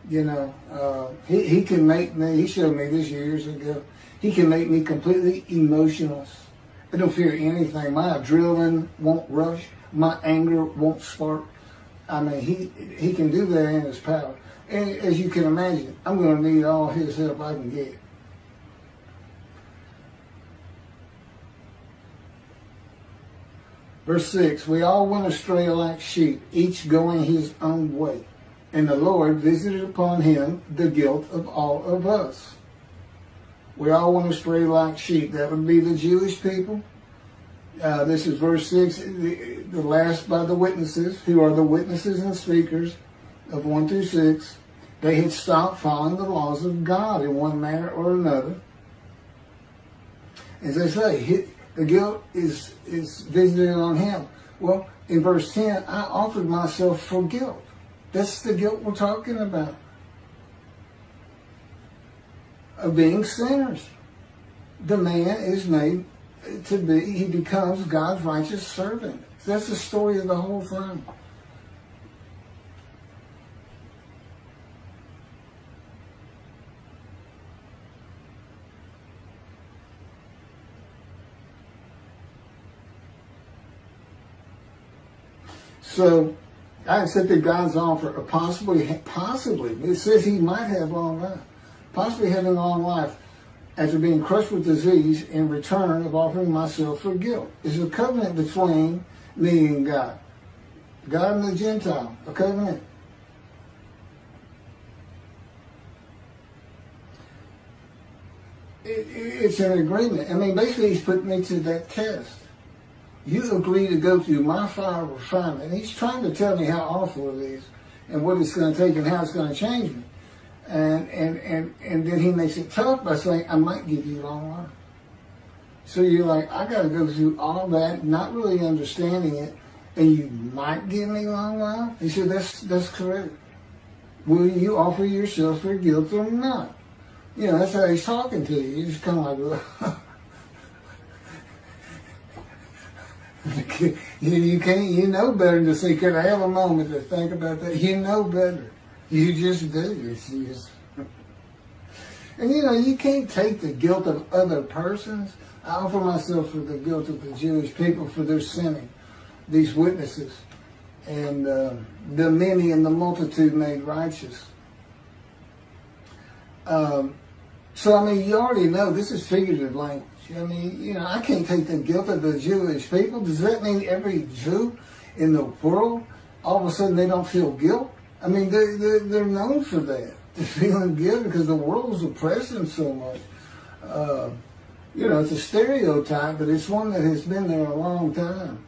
You know, he can make me, he showed me this years ago, he can make me completely emotionless. I don't fear anything. My adrenaline won't rush. My anger won't spark. I mean, he can do that in his power. And as you can imagine, I'm going to need all his help I can get. Verse 6, we all went astray like sheep, each going his own way. And the Lord visited upon him the guilt of all of us. We all went astray like sheep. That would be the Jewish people. This is verse 6, the last by the witnesses, who are the witnesses and speakers of 1 through 6. They had stopped following the laws of God in one manner or another. As I say, the guilt is visited on him. Well, in verse 10, I offered myself for guilt. That's the guilt we're talking about. Of being sinners. The man is made to be, he becomes God's righteous servant. That's the story of the whole thing. So, I accepted God's offer of possibly, it says he might have long life, possibly having long life after being crushed with disease in return of offering myself for guilt. It's a covenant between me and God. God and the Gentile, a covenant. It's an agreement. I mean, basically he's putting me to that test. You agree to go through my fire of refinement. And he's trying to tell me how awful it is and what it's going to take and how it's going to change me. And then he makes it tough by saying, I might give you long life. So you're like, I got to go through all that, not really understanding it, and you might give me long life? He said, that's correct. Will you offer yourself for guilt or not? You know, that's how he's talking to you. You're just kind of like, you know better than to say, could I have a moment to think about that? You know better. You just do. And you know, you can't take the guilt of other persons. I offer myself for the guilt of the Jewish people for their sinning. These witnesses. And the many and the multitude made righteous. So, I mean, you already know this is figurative language. I mean, you know, I can't take the guilt of the Jewish people. Does that mean every Jew in the world, all of a sudden they don't feel guilt? I mean, they're known for that. They're feeling guilt because the world is oppressing so much. You know, it's a stereotype, but it's one that has been there a long time.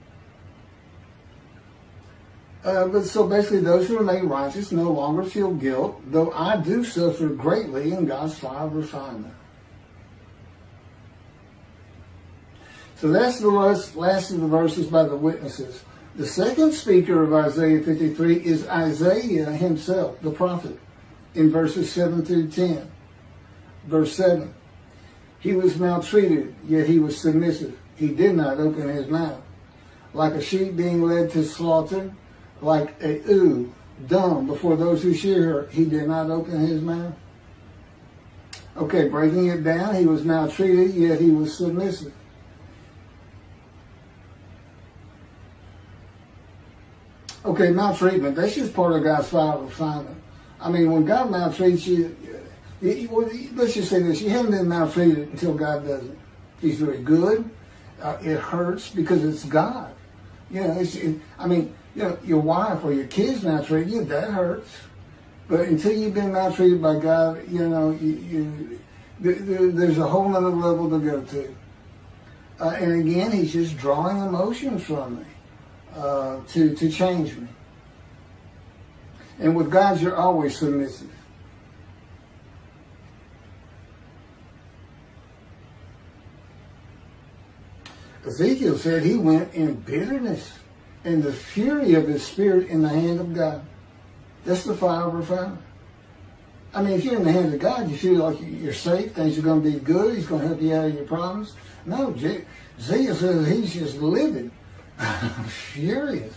But so basically, those who remain righteous no longer feel guilt, though I do suffer greatly in God's fire of refinement. So that's the last of the verses by the witnesses. The second speaker of Isaiah 53 is Isaiah himself, the prophet, in verses 7 through 10. Verse 7, he was maltreated, yet he was submissive. He did not open his mouth. Like a sheep being led to slaughter, like a ewe, dumb before those who shear her, he did not open his mouth. Okay, breaking it down, he was maltreated, yet he was submissive. Okay, maltreatment, that's just part of God's fire of refinement. I mean, when God maltreats you, let's just say this, you haven't been maltreated until God does it. He's very good. It hurts because it's God. You know, I mean, you know, your wife or your kids maltreat you, that hurts. But until you've been maltreated by God, you know, there's a whole other level to go to. And again, he's just drawing emotions from me to change me. And with God, you're always submissive. Ezekiel said he went in bitterness and the fury of his spirit in the hand of God. That's the fire of refinement. I mean, if you're in the hand of God, you feel like you're safe, things are going to be good, he's going to help you out of your problems. No, Ezekiel says he's just livid, furious,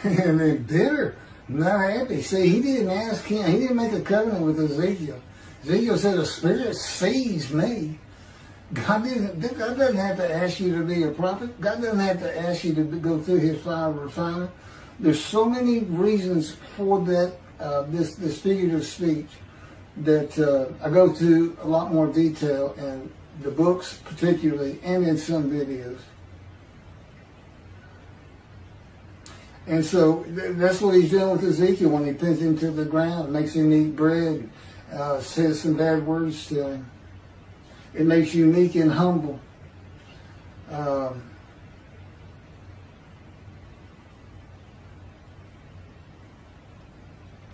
and then bitter, not happy. See, he didn't ask him, he didn't make a covenant with Ezekiel. Ezekiel said, the Spirit sees me. God doesn't have to ask you to be a prophet. God doesn't have to ask you to go through his fire of refinement. There's so many reasons for that, this figurative speech that I go to a lot more detail in the books particularly and in some videos. And so that's what he's doing with Ezekiel when he pins him to the ground, makes him eat bread, says some bad words to him. It makes you meek and humble.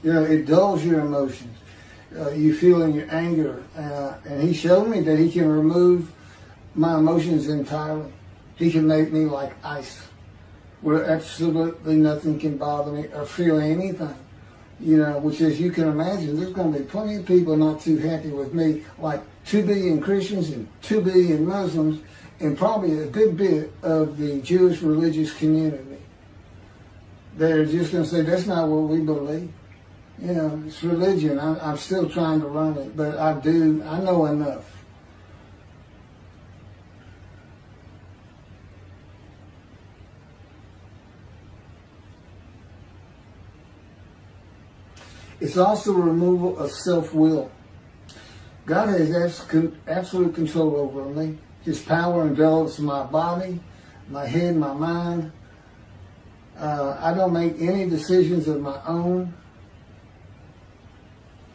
You know, it dulls your emotions. You feel in your anger. And he showed me that he can remove my emotions entirely. He can make me like ice, where absolutely nothing can bother me or feel anything. You know, which as you can imagine, there's going to be plenty of people not too happy with me, like 2 billion Christians and 2 billion Muslims, and probably a good bit of the Jewish religious community. They're just going to say, that's not what we believe. You know, it's religion. I'm still trying to learn it, but I know enough. It's also removal of self-will. God has absolute control over me. His power envelops my body, my head, my mind. I don't make any decisions of my own.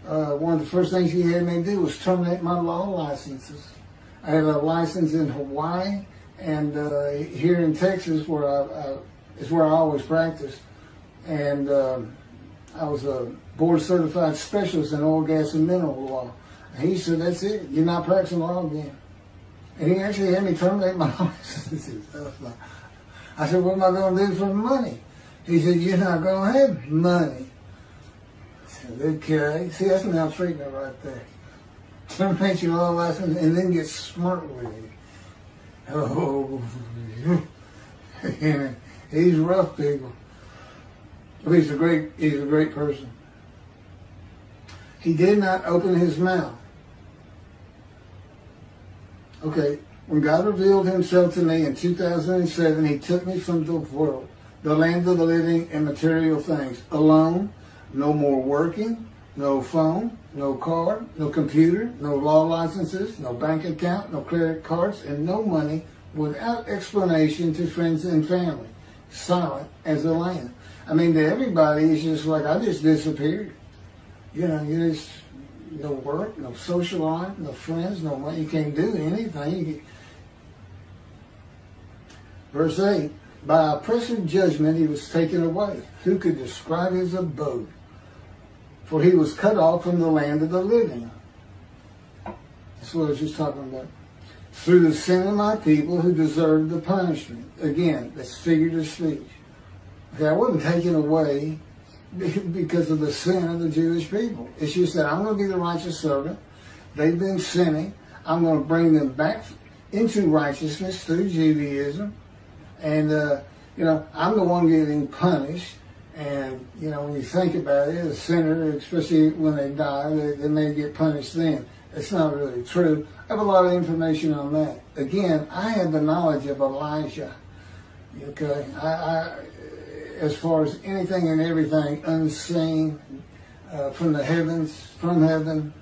One of the first things he had me do was terminate my law licenses. I had a license in Hawaii and here in Texas, where is where I always practiced. And I was a board-certified specialist in oil, gas, and mineral law. And he said, that's it. You're not practicing law again. And he actually had me terminate my licenses. I said, what am I going to do for money? He said, you're not going to have money. I said, okay. See, that's maltreatment right there. Terminate your law license and then get smart with it. Oh, he's rough, people. But he's a great person. He did not open his mouth. Okay, when God revealed himself to me in 2007, he took me from the world, the land of the living and material things, alone, no more working, no phone, no car, no computer, no law licenses, no bank account, no credit cards, and no money without explanation to friends and family. Silent as a lamb. I mean, to everybody, it's just like, I just disappeared. You know, you just, no work, no social life, no friends, no money. You can't do anything. Verse 8, by oppressive judgment he was taken away. Who could describe his abode? For he was cut off from the land of the living. That's what I was just talking about. Through the sin of my people who deserved the punishment. Again, that's figurative speech. Okay, I wasn't taken away because of the sin of the Jewish people. It's just that I'm going to be the righteous servant. They've been sinning. I'm going to bring them back into righteousness through Judaism. And, you know, I'm the one getting punished. And, you know, when you think about it, a sinner, especially when they die, they may get punished then. It's not really true. I have a lot of information on that. Again, I have the knowledge of Elijah. Okay? I as far as anything and everything unseen from the heavens, from heaven,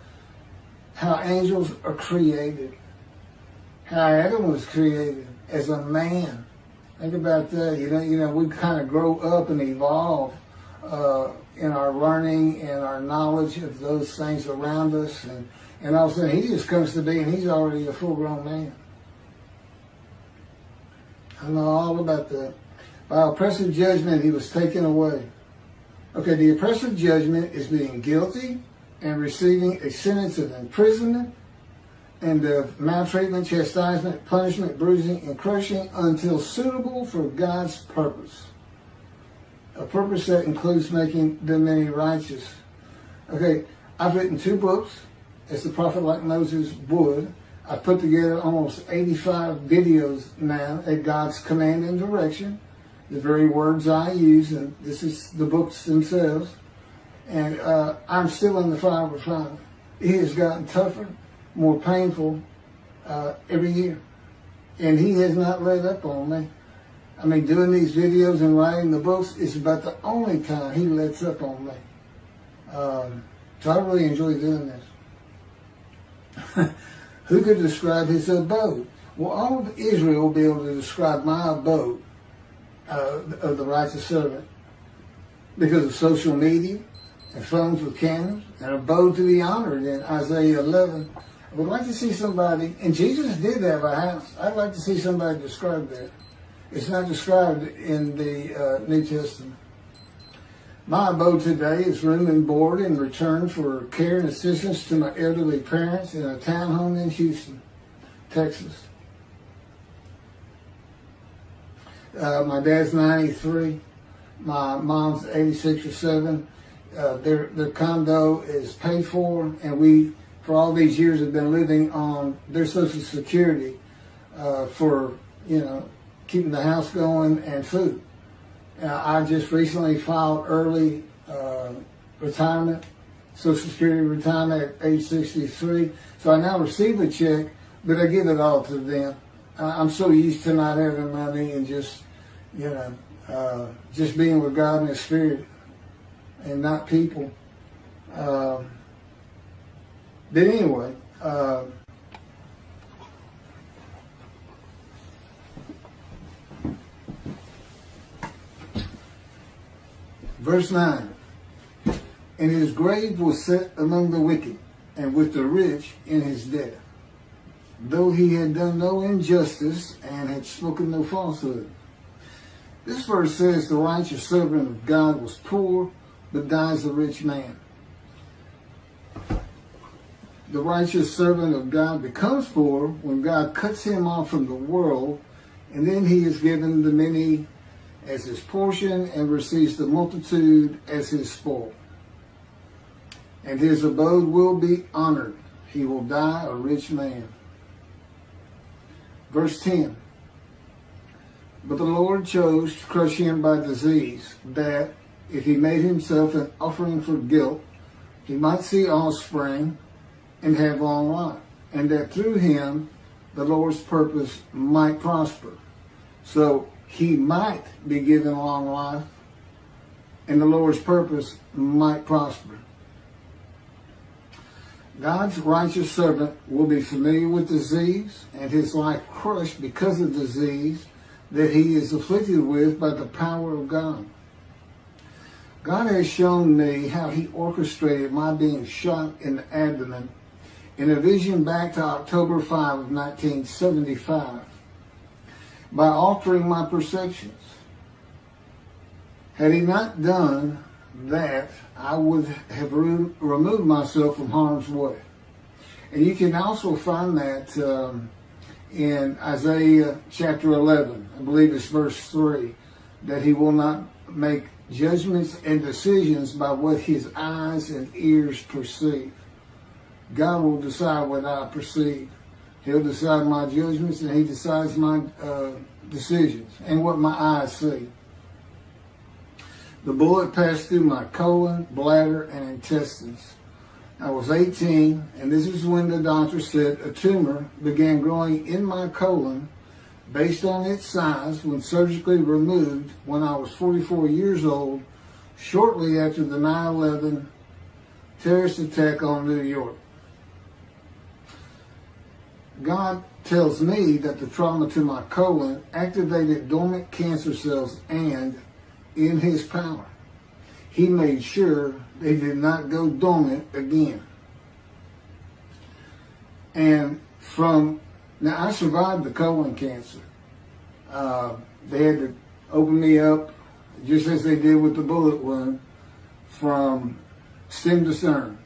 how angels are created, how Adam was created as a man. Think about that. You know, we kind of grow up and evolve in our learning and our knowledge of those things around us, and all of a sudden he just comes to be and he's already a full-grown man. I know all about that. By oppressive judgment he was taken away. Okay, the oppressive judgment is being guilty and receiving a sentence of imprisonment and of maltreatment, chastisement, punishment, bruising, and crushing until suitable for God's purpose. A purpose that includes making the many righteous. Okay, I've written 2 books, as the prophet like Moses would. I've put together almost 85 videos now at God's command and direction. The very words I use, and this is the books themselves. And I'm still in the fire refinement. He has gotten tougher, more painful every year. And he has not let up on me. I mean, doing these videos and writing the books is about the only time he lets up on me. So I really enjoy doing this. Who could describe his abode? Well, all of Israel will be able to describe my abode of the righteous servant because of social media and phones with cameras, and abode to be honored in Isaiah 11. I would like to see somebody, and Jesus did have a house. I'd like to see somebody describe that. It's not described in the New Testament. My abode today is room and board in return for care and assistance to my elderly parents in a townhome in Houston, Texas. My dad's 93. My mom's 86 or 7. Their condo is paid for, and we, for all these years, have been living on their Social Security for, you know, keeping the house going and food. I just recently filed early retirement, Social Security retirement at age 63. So I now receive a check, but I give it all to them. I'm so used to not having money and just, you know, just being with God and His Spirit and not people. But anyway, verse 9, and his grave was set among the wicked, and with the rich in his death, though he had done no injustice and had spoken no falsehood. This verse says the righteous servant of God was poor, but dies a rich man. The righteous servant of God becomes poor when God cuts him off from the world, and then he is given the many as his portion and receives the multitude as his spoil. And his abode will be honored. He will die a rich man. Verse 10. But the Lord chose to crush him by disease, that if he made himself an offering for guilt, he might see offspring and have long life, and that through him the Lord's purpose might prosper. So he might be given long life, and the Lord's purpose might prosper. God's righteous servant will be familiar with disease and his life crushed because of disease that he is afflicted with by the power of God. God has shown me how he orchestrated my being shot in the abdomen in a vision back to October 5 of 1975 by altering my perceptions. Had he not done that, I would have removed myself from harm's way. And you can also find that in Isaiah chapter 11, I believe it's verse 3, that he will not make judgments and decisions by what his eyes and ears perceive. God will decide what I perceive. He'll decide my judgments, and he decides my decisions and what my eyes see. The bullet passed through my colon, bladder, and intestines. I was 18, and this is when the doctor said a tumor began growing in my colon based on its size when surgically removed when I was 44 years old, shortly after the 9/11 terrorist attack on New York. God tells me that the trauma to my colon activated dormant cancer cells, and in his power, he made sure they did not go dormant again. And now I survived the colon cancer. They had to open me up, just as they did with the bullet wound, from stem to stern.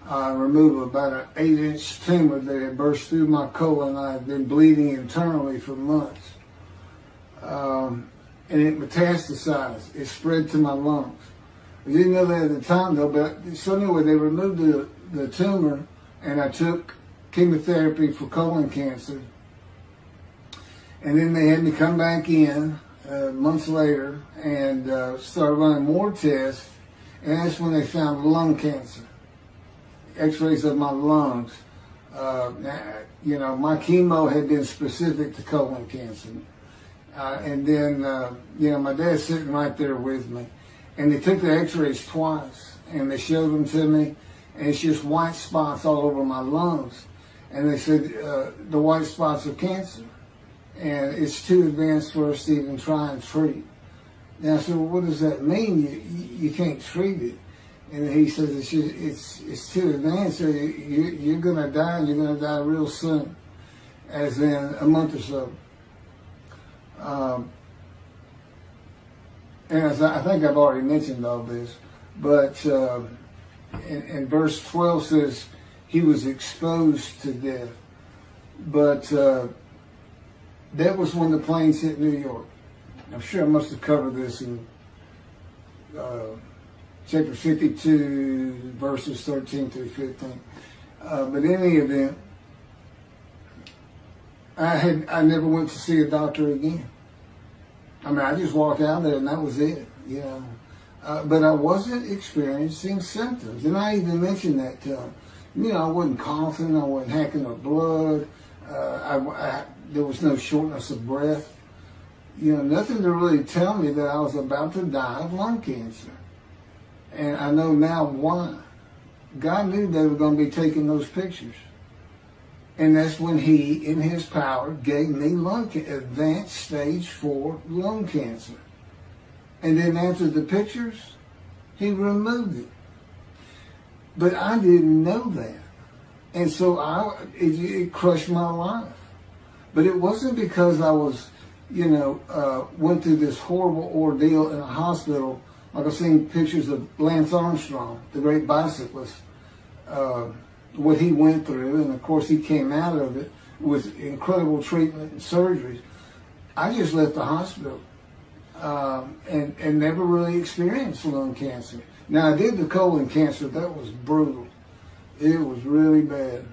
Remove about an 8-inch tumor that had burst through my colon. I had been bleeding internally for months. And it metastasized. It spread to my lungs. I didn't know that at the time, though, but so anyway, they removed the tumor, and I took chemotherapy for colon cancer. And then they had me come back in months later and started running more tests, and that's when they found lung cancer. X-rays of my lungs. My chemo had been specific to colon cancer. And then, my dad's sitting right there with me. And they took the x-rays twice, and they showed them to me, and it's just white spots all over my lungs. And they said, the white spots are cancer, and it's too advanced for us to even try and treat. And I said, well, what does that mean? You can't treat it. And he says, it's too advanced, so you're going to die, and you're going to die real soon, as in a month or so. And as I think I've already mentioned all this, but in verse 12 says he was exposed to death. But that was when the planes hit New York. I'm sure I must have covered this in chapter 52, verses 13 through 15. But in any event, I never went to see a doctor again. I mean, I just walked out there and that was it, But I wasn't experiencing symptoms. And I even mentioned that to him. I wasn't coughing, I wasn't hacking up blood, there was no shortness of breath. Nothing to really tell me that I was about to die of lung cancer. And I know now why. God knew they were going to be taking those pictures. And that's when he, in his power, gave me advanced stage 4 lung cancer. And then after the pictures, he removed it. But I didn't know that. And so it crushed my life. But it wasn't because I was, went through this horrible ordeal in a hospital. Like I've seen pictures of Lance Armstrong, the great bicyclist, what he went through, and of course he came out of it with incredible treatment and surgeries. I just left the hospital and never really experienced lung cancer. Now I did the colon cancer. That was brutal. It was really bad.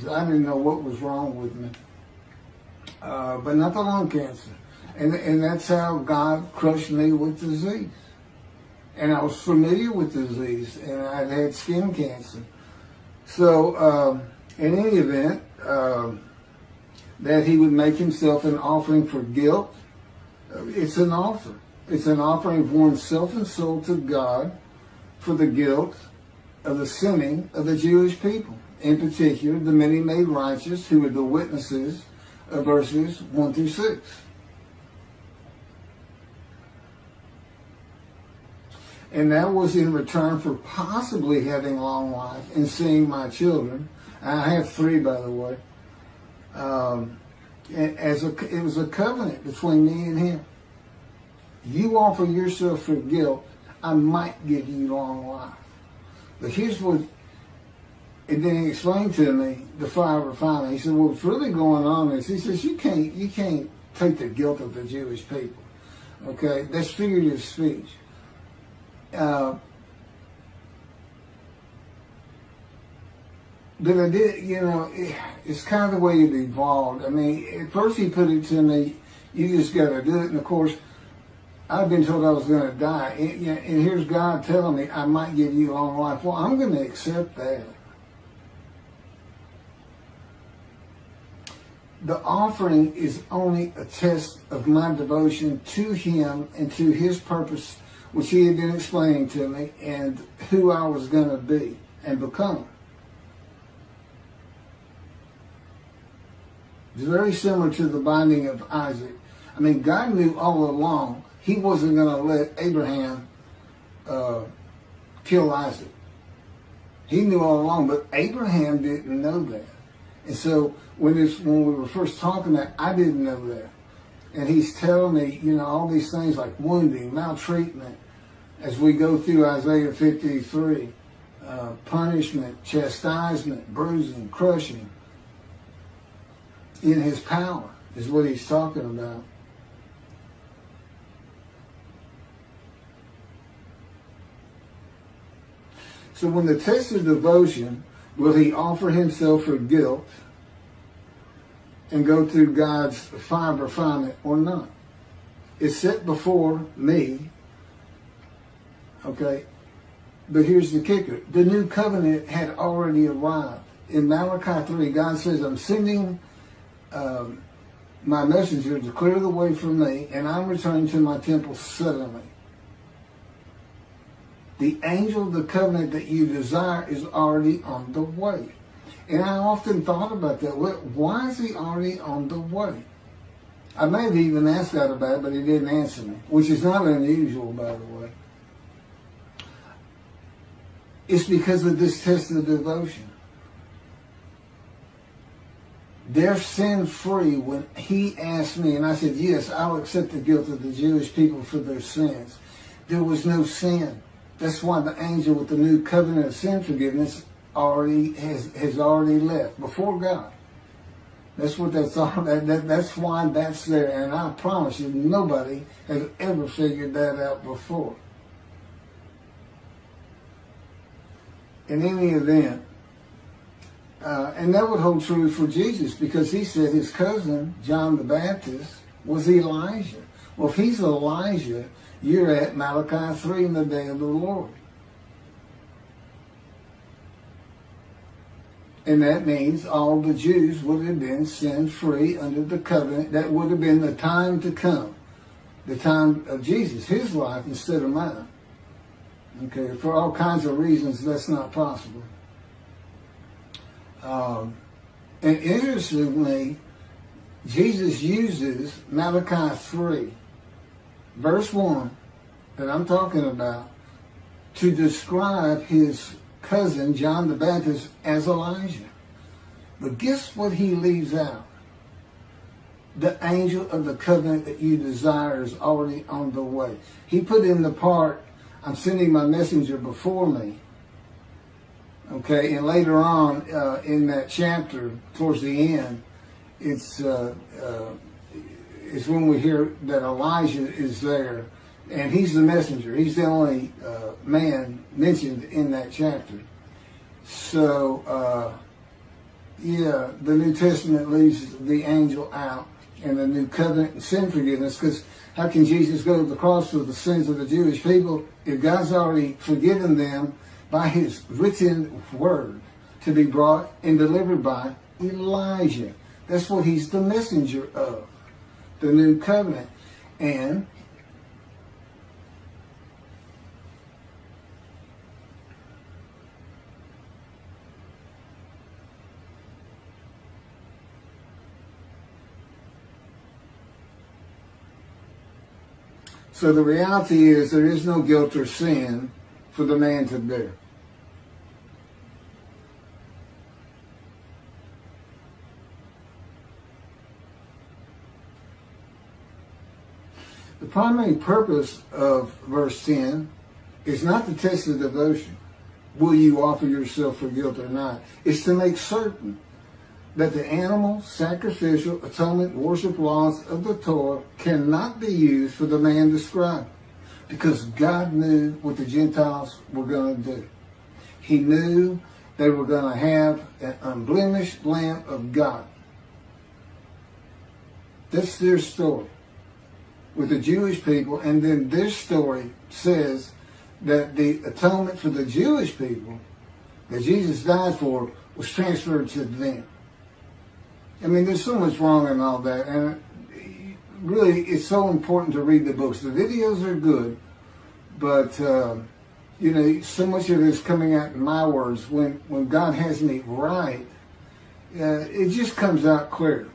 I didn't know what was wrong with me, but not the lung cancer. And that's how God crushed me with disease. And I was familiar with disease, and I'd had skin cancer. So, in any event, that he would make himself an offering for guilt, it's an offer. It's an offering of one's self and soul to God for the guilt of the sinning of the Jewish people, in particular the many made righteous who were the witnesses of verses 1 through 6. And that was in return for possibly having long life and seeing my children. I have 3, by the way. It was a covenant between me and him. You offer yourself for guilt, I might give you long life. But here's what, and then he explained to me the fire of refinement. He said, well, what's really going on is, he says, you can't take the guilt of the Jewish people. Okay, that's figurative speech. But I did, it's kind of the way it evolved. I mean, at first he put it to me, you just got to do it. And of course, I've been told I was going to die. And here's God telling me, I might give you long life. Well, I'm going to accept that. The offering is only a test of my devotion to him and to his purpose, which he had been explaining to me, and who I was going to be and become. It's very similar to the binding of Isaac. I mean, God knew all along he wasn't going to let Abraham kill Isaac. He knew all along, but Abraham didn't know that. And so when we were first talking that, I didn't know that. And he's telling me, all these things like wounding, maltreatment, as we go through Isaiah 53, punishment, chastisement, bruising, crushing, in his power is what he's talking about. So when the test of devotion, will he offer himself for guilt and go through God's fire of refinement or not? It's set before me. Okay, but here's the kicker. The new covenant had already arrived. In Malachi 3, God says, I'm sending my messenger to clear the way for me, and I'm returning to my temple suddenly. The angel of the covenant that you desire is already on the way. And I often thought about that. Why is he already on the way? I may have even asked God about it, but he didn't answer me, which is not unusual, by the way. It's because of this test of devotion. They're sin-free when he asked me, and I said, yes, I'll accept the guilt of the Jewish people for their sins. There was no sin. That's why the angel with the new covenant of sin forgiveness has already left before God. That's what that's all. That's why that's there. And I promise you, nobody has ever figured that out before. In any event, and that would hold true for Jesus, because he said his cousin, John the Baptist, was Elijah. Well, if he's Elijah, you're at Malachi 3 in the day of the Lord. And that means all the Jews would have been sin-free under the covenant. That would have been the time to come. The time of Jesus, his life instead of mine. Okay, for all kinds of reasons, that's not possible. And interestingly, Jesus uses Malachi 3, verse 1, that I'm talking about, to describe his cousin, John the Baptist, as Elijah. But guess what he leaves out? The angel of the covenant that you desire is already on the way. He put in the part, I'm sending my messenger before me. Okay, and later on in that chapter, towards the end, it's when we hear that Elijah is there, and he's the messenger. He's the only man mentioned in that chapter. So, the New Testament leaves the angel out, and the new covenant and sin forgiveness, because how can Jesus go to the cross for the sins of the Jewish people if God's already forgiven them by his written word to be brought and delivered by Elijah? That's what he's the messenger of, the new covenant. And So the reality is there is no guilt or sin for the man to bear. The primary purpose of verse 10 is not to test the devotion. Will you offer yourself for guilt or not? It's to make certain that the animal, sacrificial, atonement, worship laws of the Torah cannot be used for the man described. Because God knew what the Gentiles were going to do. He knew they were going to have an unblemished Lamb of God. That's their story with the Jewish people. And then this story says that the atonement for the Jewish people that Jesus died for was transferred to them. I mean, there's so much wrong in all that. And really, it's so important to read the books. The videos are good, but, you know, so much of it is coming out in my words. When God has me right, it just comes out clear.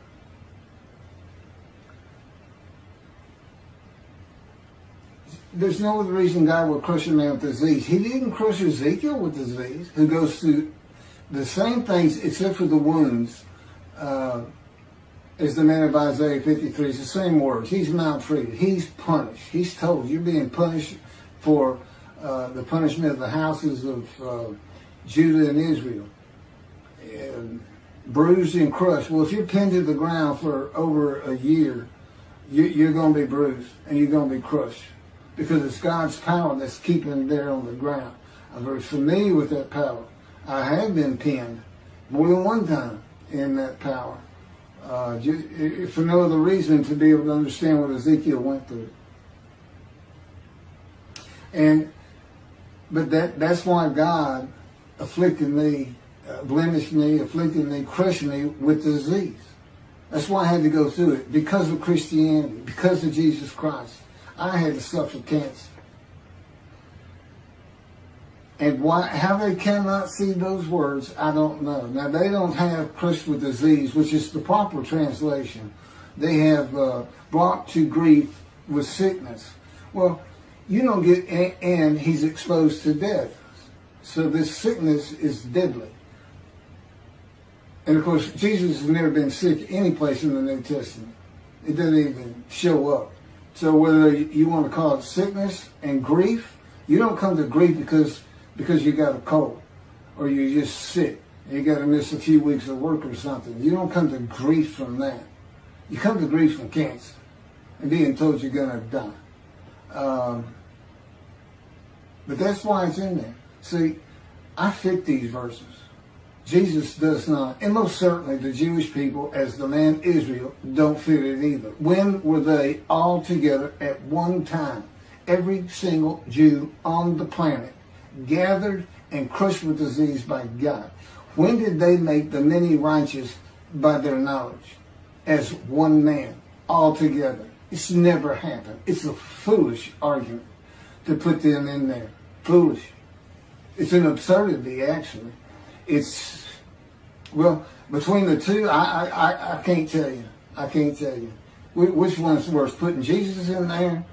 There's no other reason God would crush a man with disease. He didn't crush Ezekiel with disease, who goes through the same things except for the wounds as the man of Isaiah 53. It's the same words. He's maltreated. He's punished. He's told, you're being punished for the punishment of the houses of Judah and Israel. And bruised and crushed. Well, if you're pinned to the ground for over a year, you're going to be bruised and you're going to be crushed. Because it's God's power that's keeping them there on the ground. I'm very familiar with that power. I have been pinned more than one time in that power. If for no other reason to be able to understand what Ezekiel went through. But that's why God afflicted me, blemished me, afflicted me, crushed me with disease. That's why I had to go through it. Because of Christianity, because of Jesus Christ. I had to suffer cancer. And how they cannot see those words, I don't know. Now, they don't have crushed with disease, which is the proper translation. They have brought to grief with sickness. Well, you don't get, and he's exposed to death. So this sickness is deadly. And of course, Jesus has never been sick any place in the New Testament. It doesn't even show up. So whether you want to call it sickness and grief, you don't come to grief because you got a cold or you're just sick and you got to miss a few weeks of work or something. You don't come to grief from that. You come to grief from cancer and being told you're going to die. But that's why it's in there. See, I fit these verses. Jesus does not, and most certainly the Jewish people, as the man Israel, don't fit it either. When were they all together at one time? Every single Jew on the planet, gathered and crushed with disease by God. When did they make the many righteous by their knowledge? As one man, all together. It's never happened. It's a foolish argument to put them in there. Foolish. It's an absurdity, actually. It's, well, between the two, I can't tell you. I can't tell you. Which one's worse, putting Jesus in there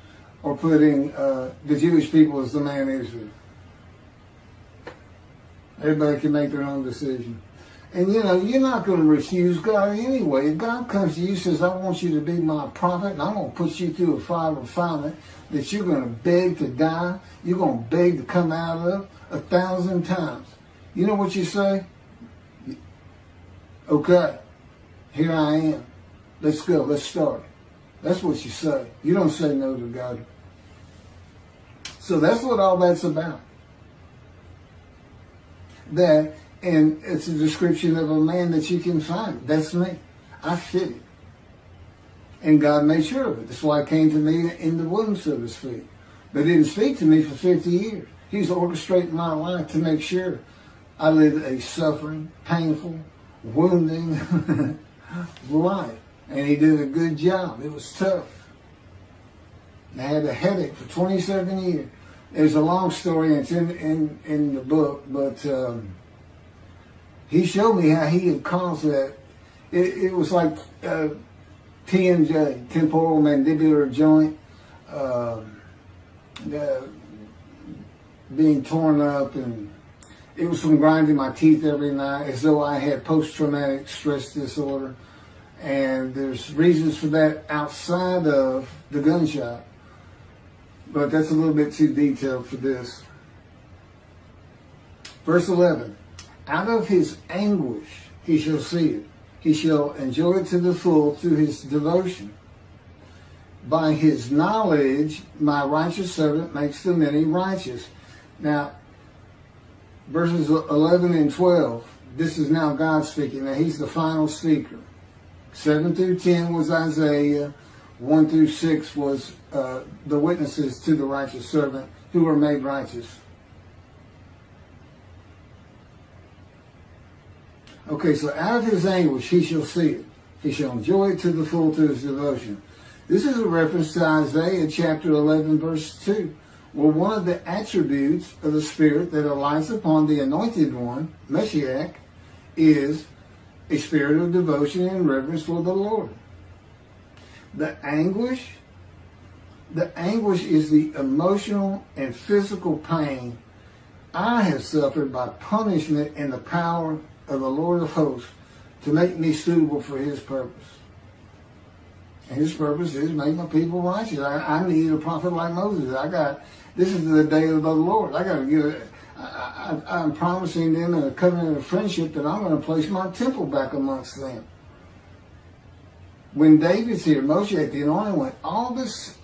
or putting the Jewish people as the man Israel? Everybody can make their own decision. And, you know, you're not going to refuse God anyway. If God comes to you and says, I want you to be my prophet, and I'm going to put you through a fire of refinement that you're going to beg to die, you're going to beg to come out of 1,000 times. You know what you say? Okay, here I am. Let's go. Let's start. That's what you say. You don't say no to God. So that's what all that's about. That, and it's a description of a man that you can find. That's me. I fit it. And God made sure of it. That's why it came to me in the womb, so to speak. But it didn't speak to me for 50 years. He's orchestrating my life to make sure I live a suffering, painful, wounding life. And he did a good job. It was tough. I had a headache for 27 years. There's a long story, and it's in the book, but he showed me how he had caused that. It was like TMJ, temporal mandibular joint being torn up, and it was from grinding my teeth every night as though I had post-traumatic stress disorder. And there's reasons for that outside of the gunshot, but that's a little bit too detailed for this. Verse 11, out of his anguish he shall see it. He shall enjoy it to the full through his devotion. By his knowledge, my righteous servant makes the many righteous. Now, verses 11 and 12, this is now God speaking. Now, he's the final speaker. 7 through 10 was Isaiah. 1 through 6 was the witnesses to the righteous servant who were made righteous. Okay, so out of his anguish he shall see it. He shall enjoy it to the full through his devotion. This is a reference to Isaiah chapter 11, verse 2, where one of the attributes of the Spirit that alights upon the anointed one, Moshiach, is a spirit of devotion and reverence for the Lord. The anguish is the emotional and physical pain I have suffered by punishment in the power of the Lord of hosts to make me suitable for his purpose. And his purpose is make my people righteous. I need a prophet like Moses. This is the day of the Lord. I'm promising them in a covenant of friendship that I'm going to place my temple back amongst them. When David's here, Moshiach, the anointed one, all this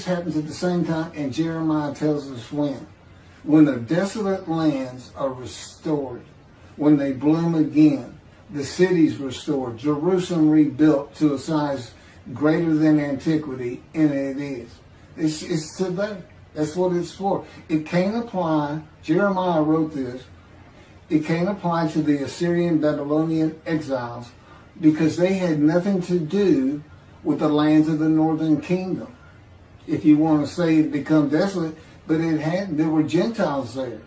happens at the same time, and Jeremiah tells us when the desolate lands are restored, when they bloom again, the cities restored, Jerusalem rebuilt to a size greater than antiquity, and it is. It's today. That's what it's for. It can't apply, Jeremiah wrote this, it can't apply to the Assyrian Babylonian exiles because they had nothing to do with the lands of the northern kingdom. If you want to say it become desolate, but there were Gentiles there.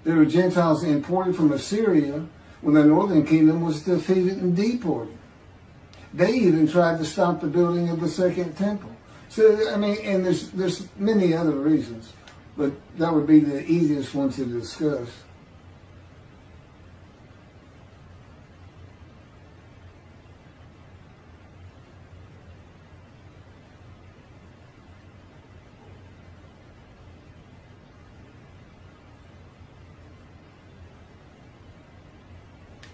There were Gentiles imported from Assyria when the northern kingdom was defeated and deported. They even tried to stop the building of the second temple. So, I mean, and there's many other reasons, but that would be the easiest one to discuss.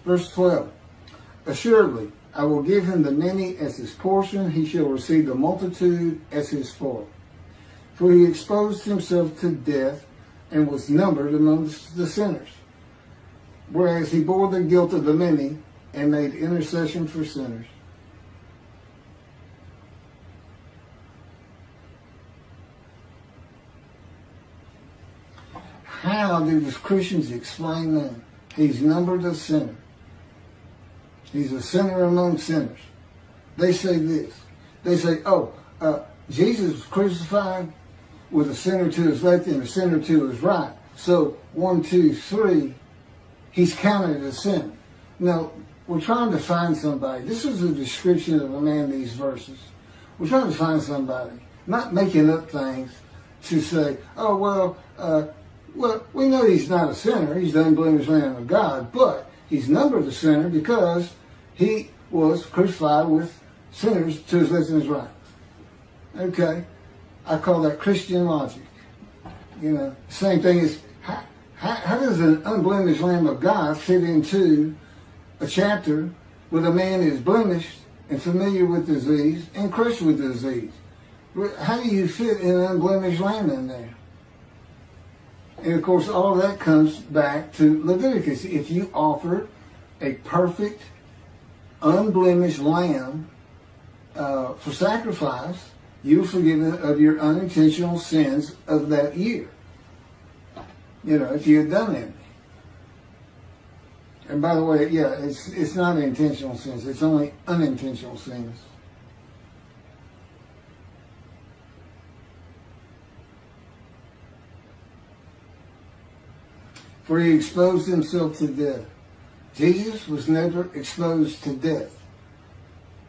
Verse 12, assuredly, I will give him the many as his portion. He shall receive the multitude as his spoil. For he exposed himself to death and was numbered amongst the sinners. Whereas he bore the guilt of the many and made intercession for sinners. How do the Christians explain that? He's numbered a sinner. He's a sinner among sinners. They say this. They say, Jesus was crucified with a sinner to his left and a sinner to his right. So 1, 2, 3, he's counted as a sinner. Now, we're trying to find somebody. This is a description of a man, these verses. We're trying to find somebody, not making up things to say, well, we know he's not a sinner. He's the unblemished Lamb of God, but he's numbered a sinner because he was crucified with sinners to his left and his right. Okay, I call that Christian logic. You know, same thing is, how does an unblemished Lamb of God fit into a chapter where the man is blemished and familiar with disease and crushed with disease? How do you fit an unblemished lamb in there? And of course, all of that comes back to Leviticus. If you offer a perfect, unblemished lamb for sacrifice, you're forgiven of your unintentional sins of that year. You know, if you had done that. And by the way, yeah, it's not intentional sins. It's only unintentional sins. For he exposed himself to death. Jesus was never exposed to death.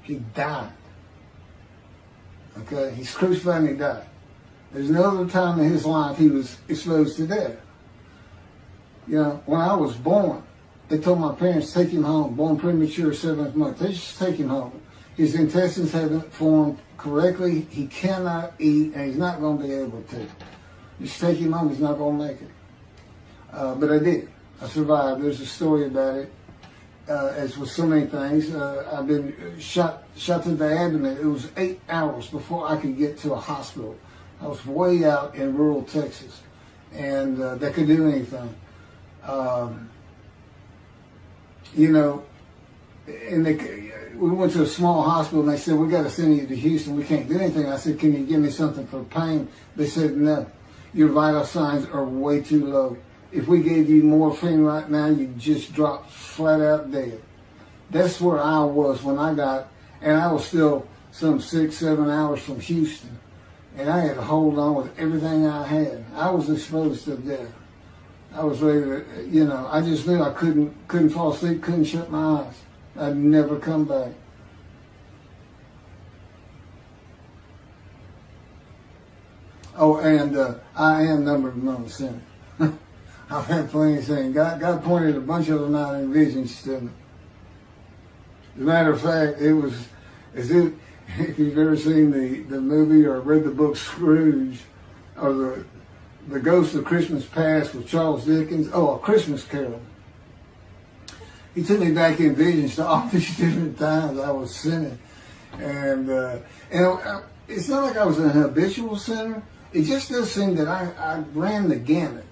He died. Okay? He's crucified and he died. There's no other time in his life he was exposed to death. You know, when I was born, they told my parents, take him home. Born premature, 7th month. They just take him home. His intestines haven't formed correctly. He cannot eat, and he's not going to be able to. Just take him home. He's not going to make it. But I did. I survived. There's a story about it. As with so many things, I've been shot to the abdomen. It was 8 hours before I could get to a hospital. I was way out in rural Texas, and they could do anything. You know, and we went to a small hospital, and they said, we got to send you to Houston. We can't do anything. I said, can you give me something for pain? They said, no. Your vital signs are way too low. If we gave you morphine right now, you'd just drop flat out dead. That's where I was when I got, and I was still some 6-7 hours from Houston. And I had to hold on with everything I had. I was exposed to death. I was ready to, you know, I just knew I couldn't fall asleep, couldn't shut my eyes. I'd never come back. Oh, and I am numbered among the sinners. I've had plenty of things. God pointed a bunch of them out in visions to me. As a matter of fact, it was as if you've ever seen the movie or read the book Scrooge, or the Ghost of Christmas Past with Charles Dickens. Oh, A Christmas Carol. He took me back in visions to all these different times I was sinning. And it's not like I was an habitual sinner. It just does seem that I ran the gamut.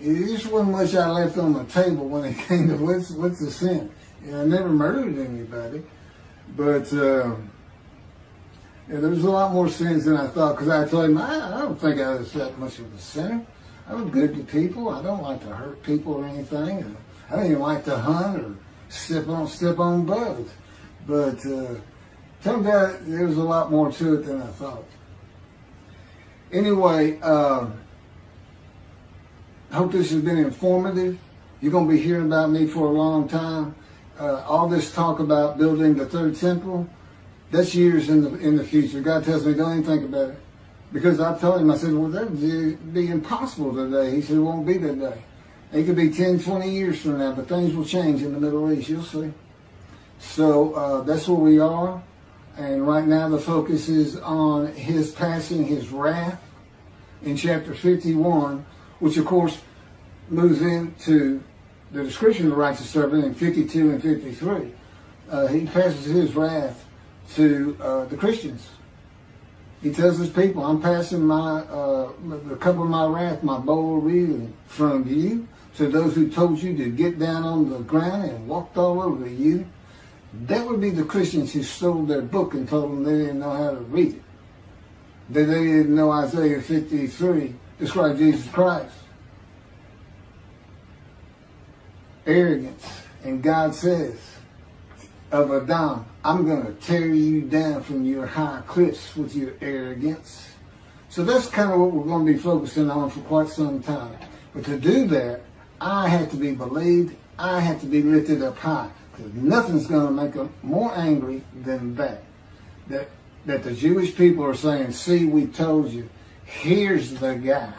It just wasn't much I left on the table when it came to what's the sin. You know, I never murdered anybody, but yeah, there was a lot more sins than I thought, because I told him, I don't think I was that much of a sinner. I was good to people. I don't like to hurt people or anything. I don't even like to hunt or step on bugs. But turned out there was a lot more to it than I thought. Anyway, I hope this has been informative. You're going to be hearing about me for a long time. All this talk about building the third temple, that's years in the future. God tells me, don't even think about it. Because I told him, I said, well, that would be impossible today. He said, it won't be today. It could be 10, 20 years from now, but things will change in the Middle East. You'll see. So that's where we are. And right now the focus is on his passing his wrath in chapter 51, which of course moves into the description of the righteous servant in 52 and 53. He passes his wrath to the Christians. He tells his people, I'm passing the cup of my wrath, my bowl of reeling, from you to those who told you to get down on the ground and walked all over you. That would be the Christians who stole their book and told them they didn't know how to read it. That they didn't know Isaiah 53 described Jesus Christ. Arrogance. And God says of Adam, I'm going to tear you down from your high cliffs with your arrogance. So that's kind of what we're going to be focusing on for quite some time. But to do that, I have to be believed. I have to be lifted up high. Because nothing's going to make them more angry than that. That the Jewish people are saying, see, we told you. Here's the guy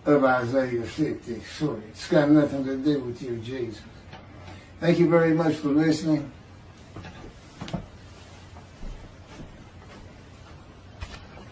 of Isaiah 53. It's got nothing to do with your Jesus. Thank you very much for listening.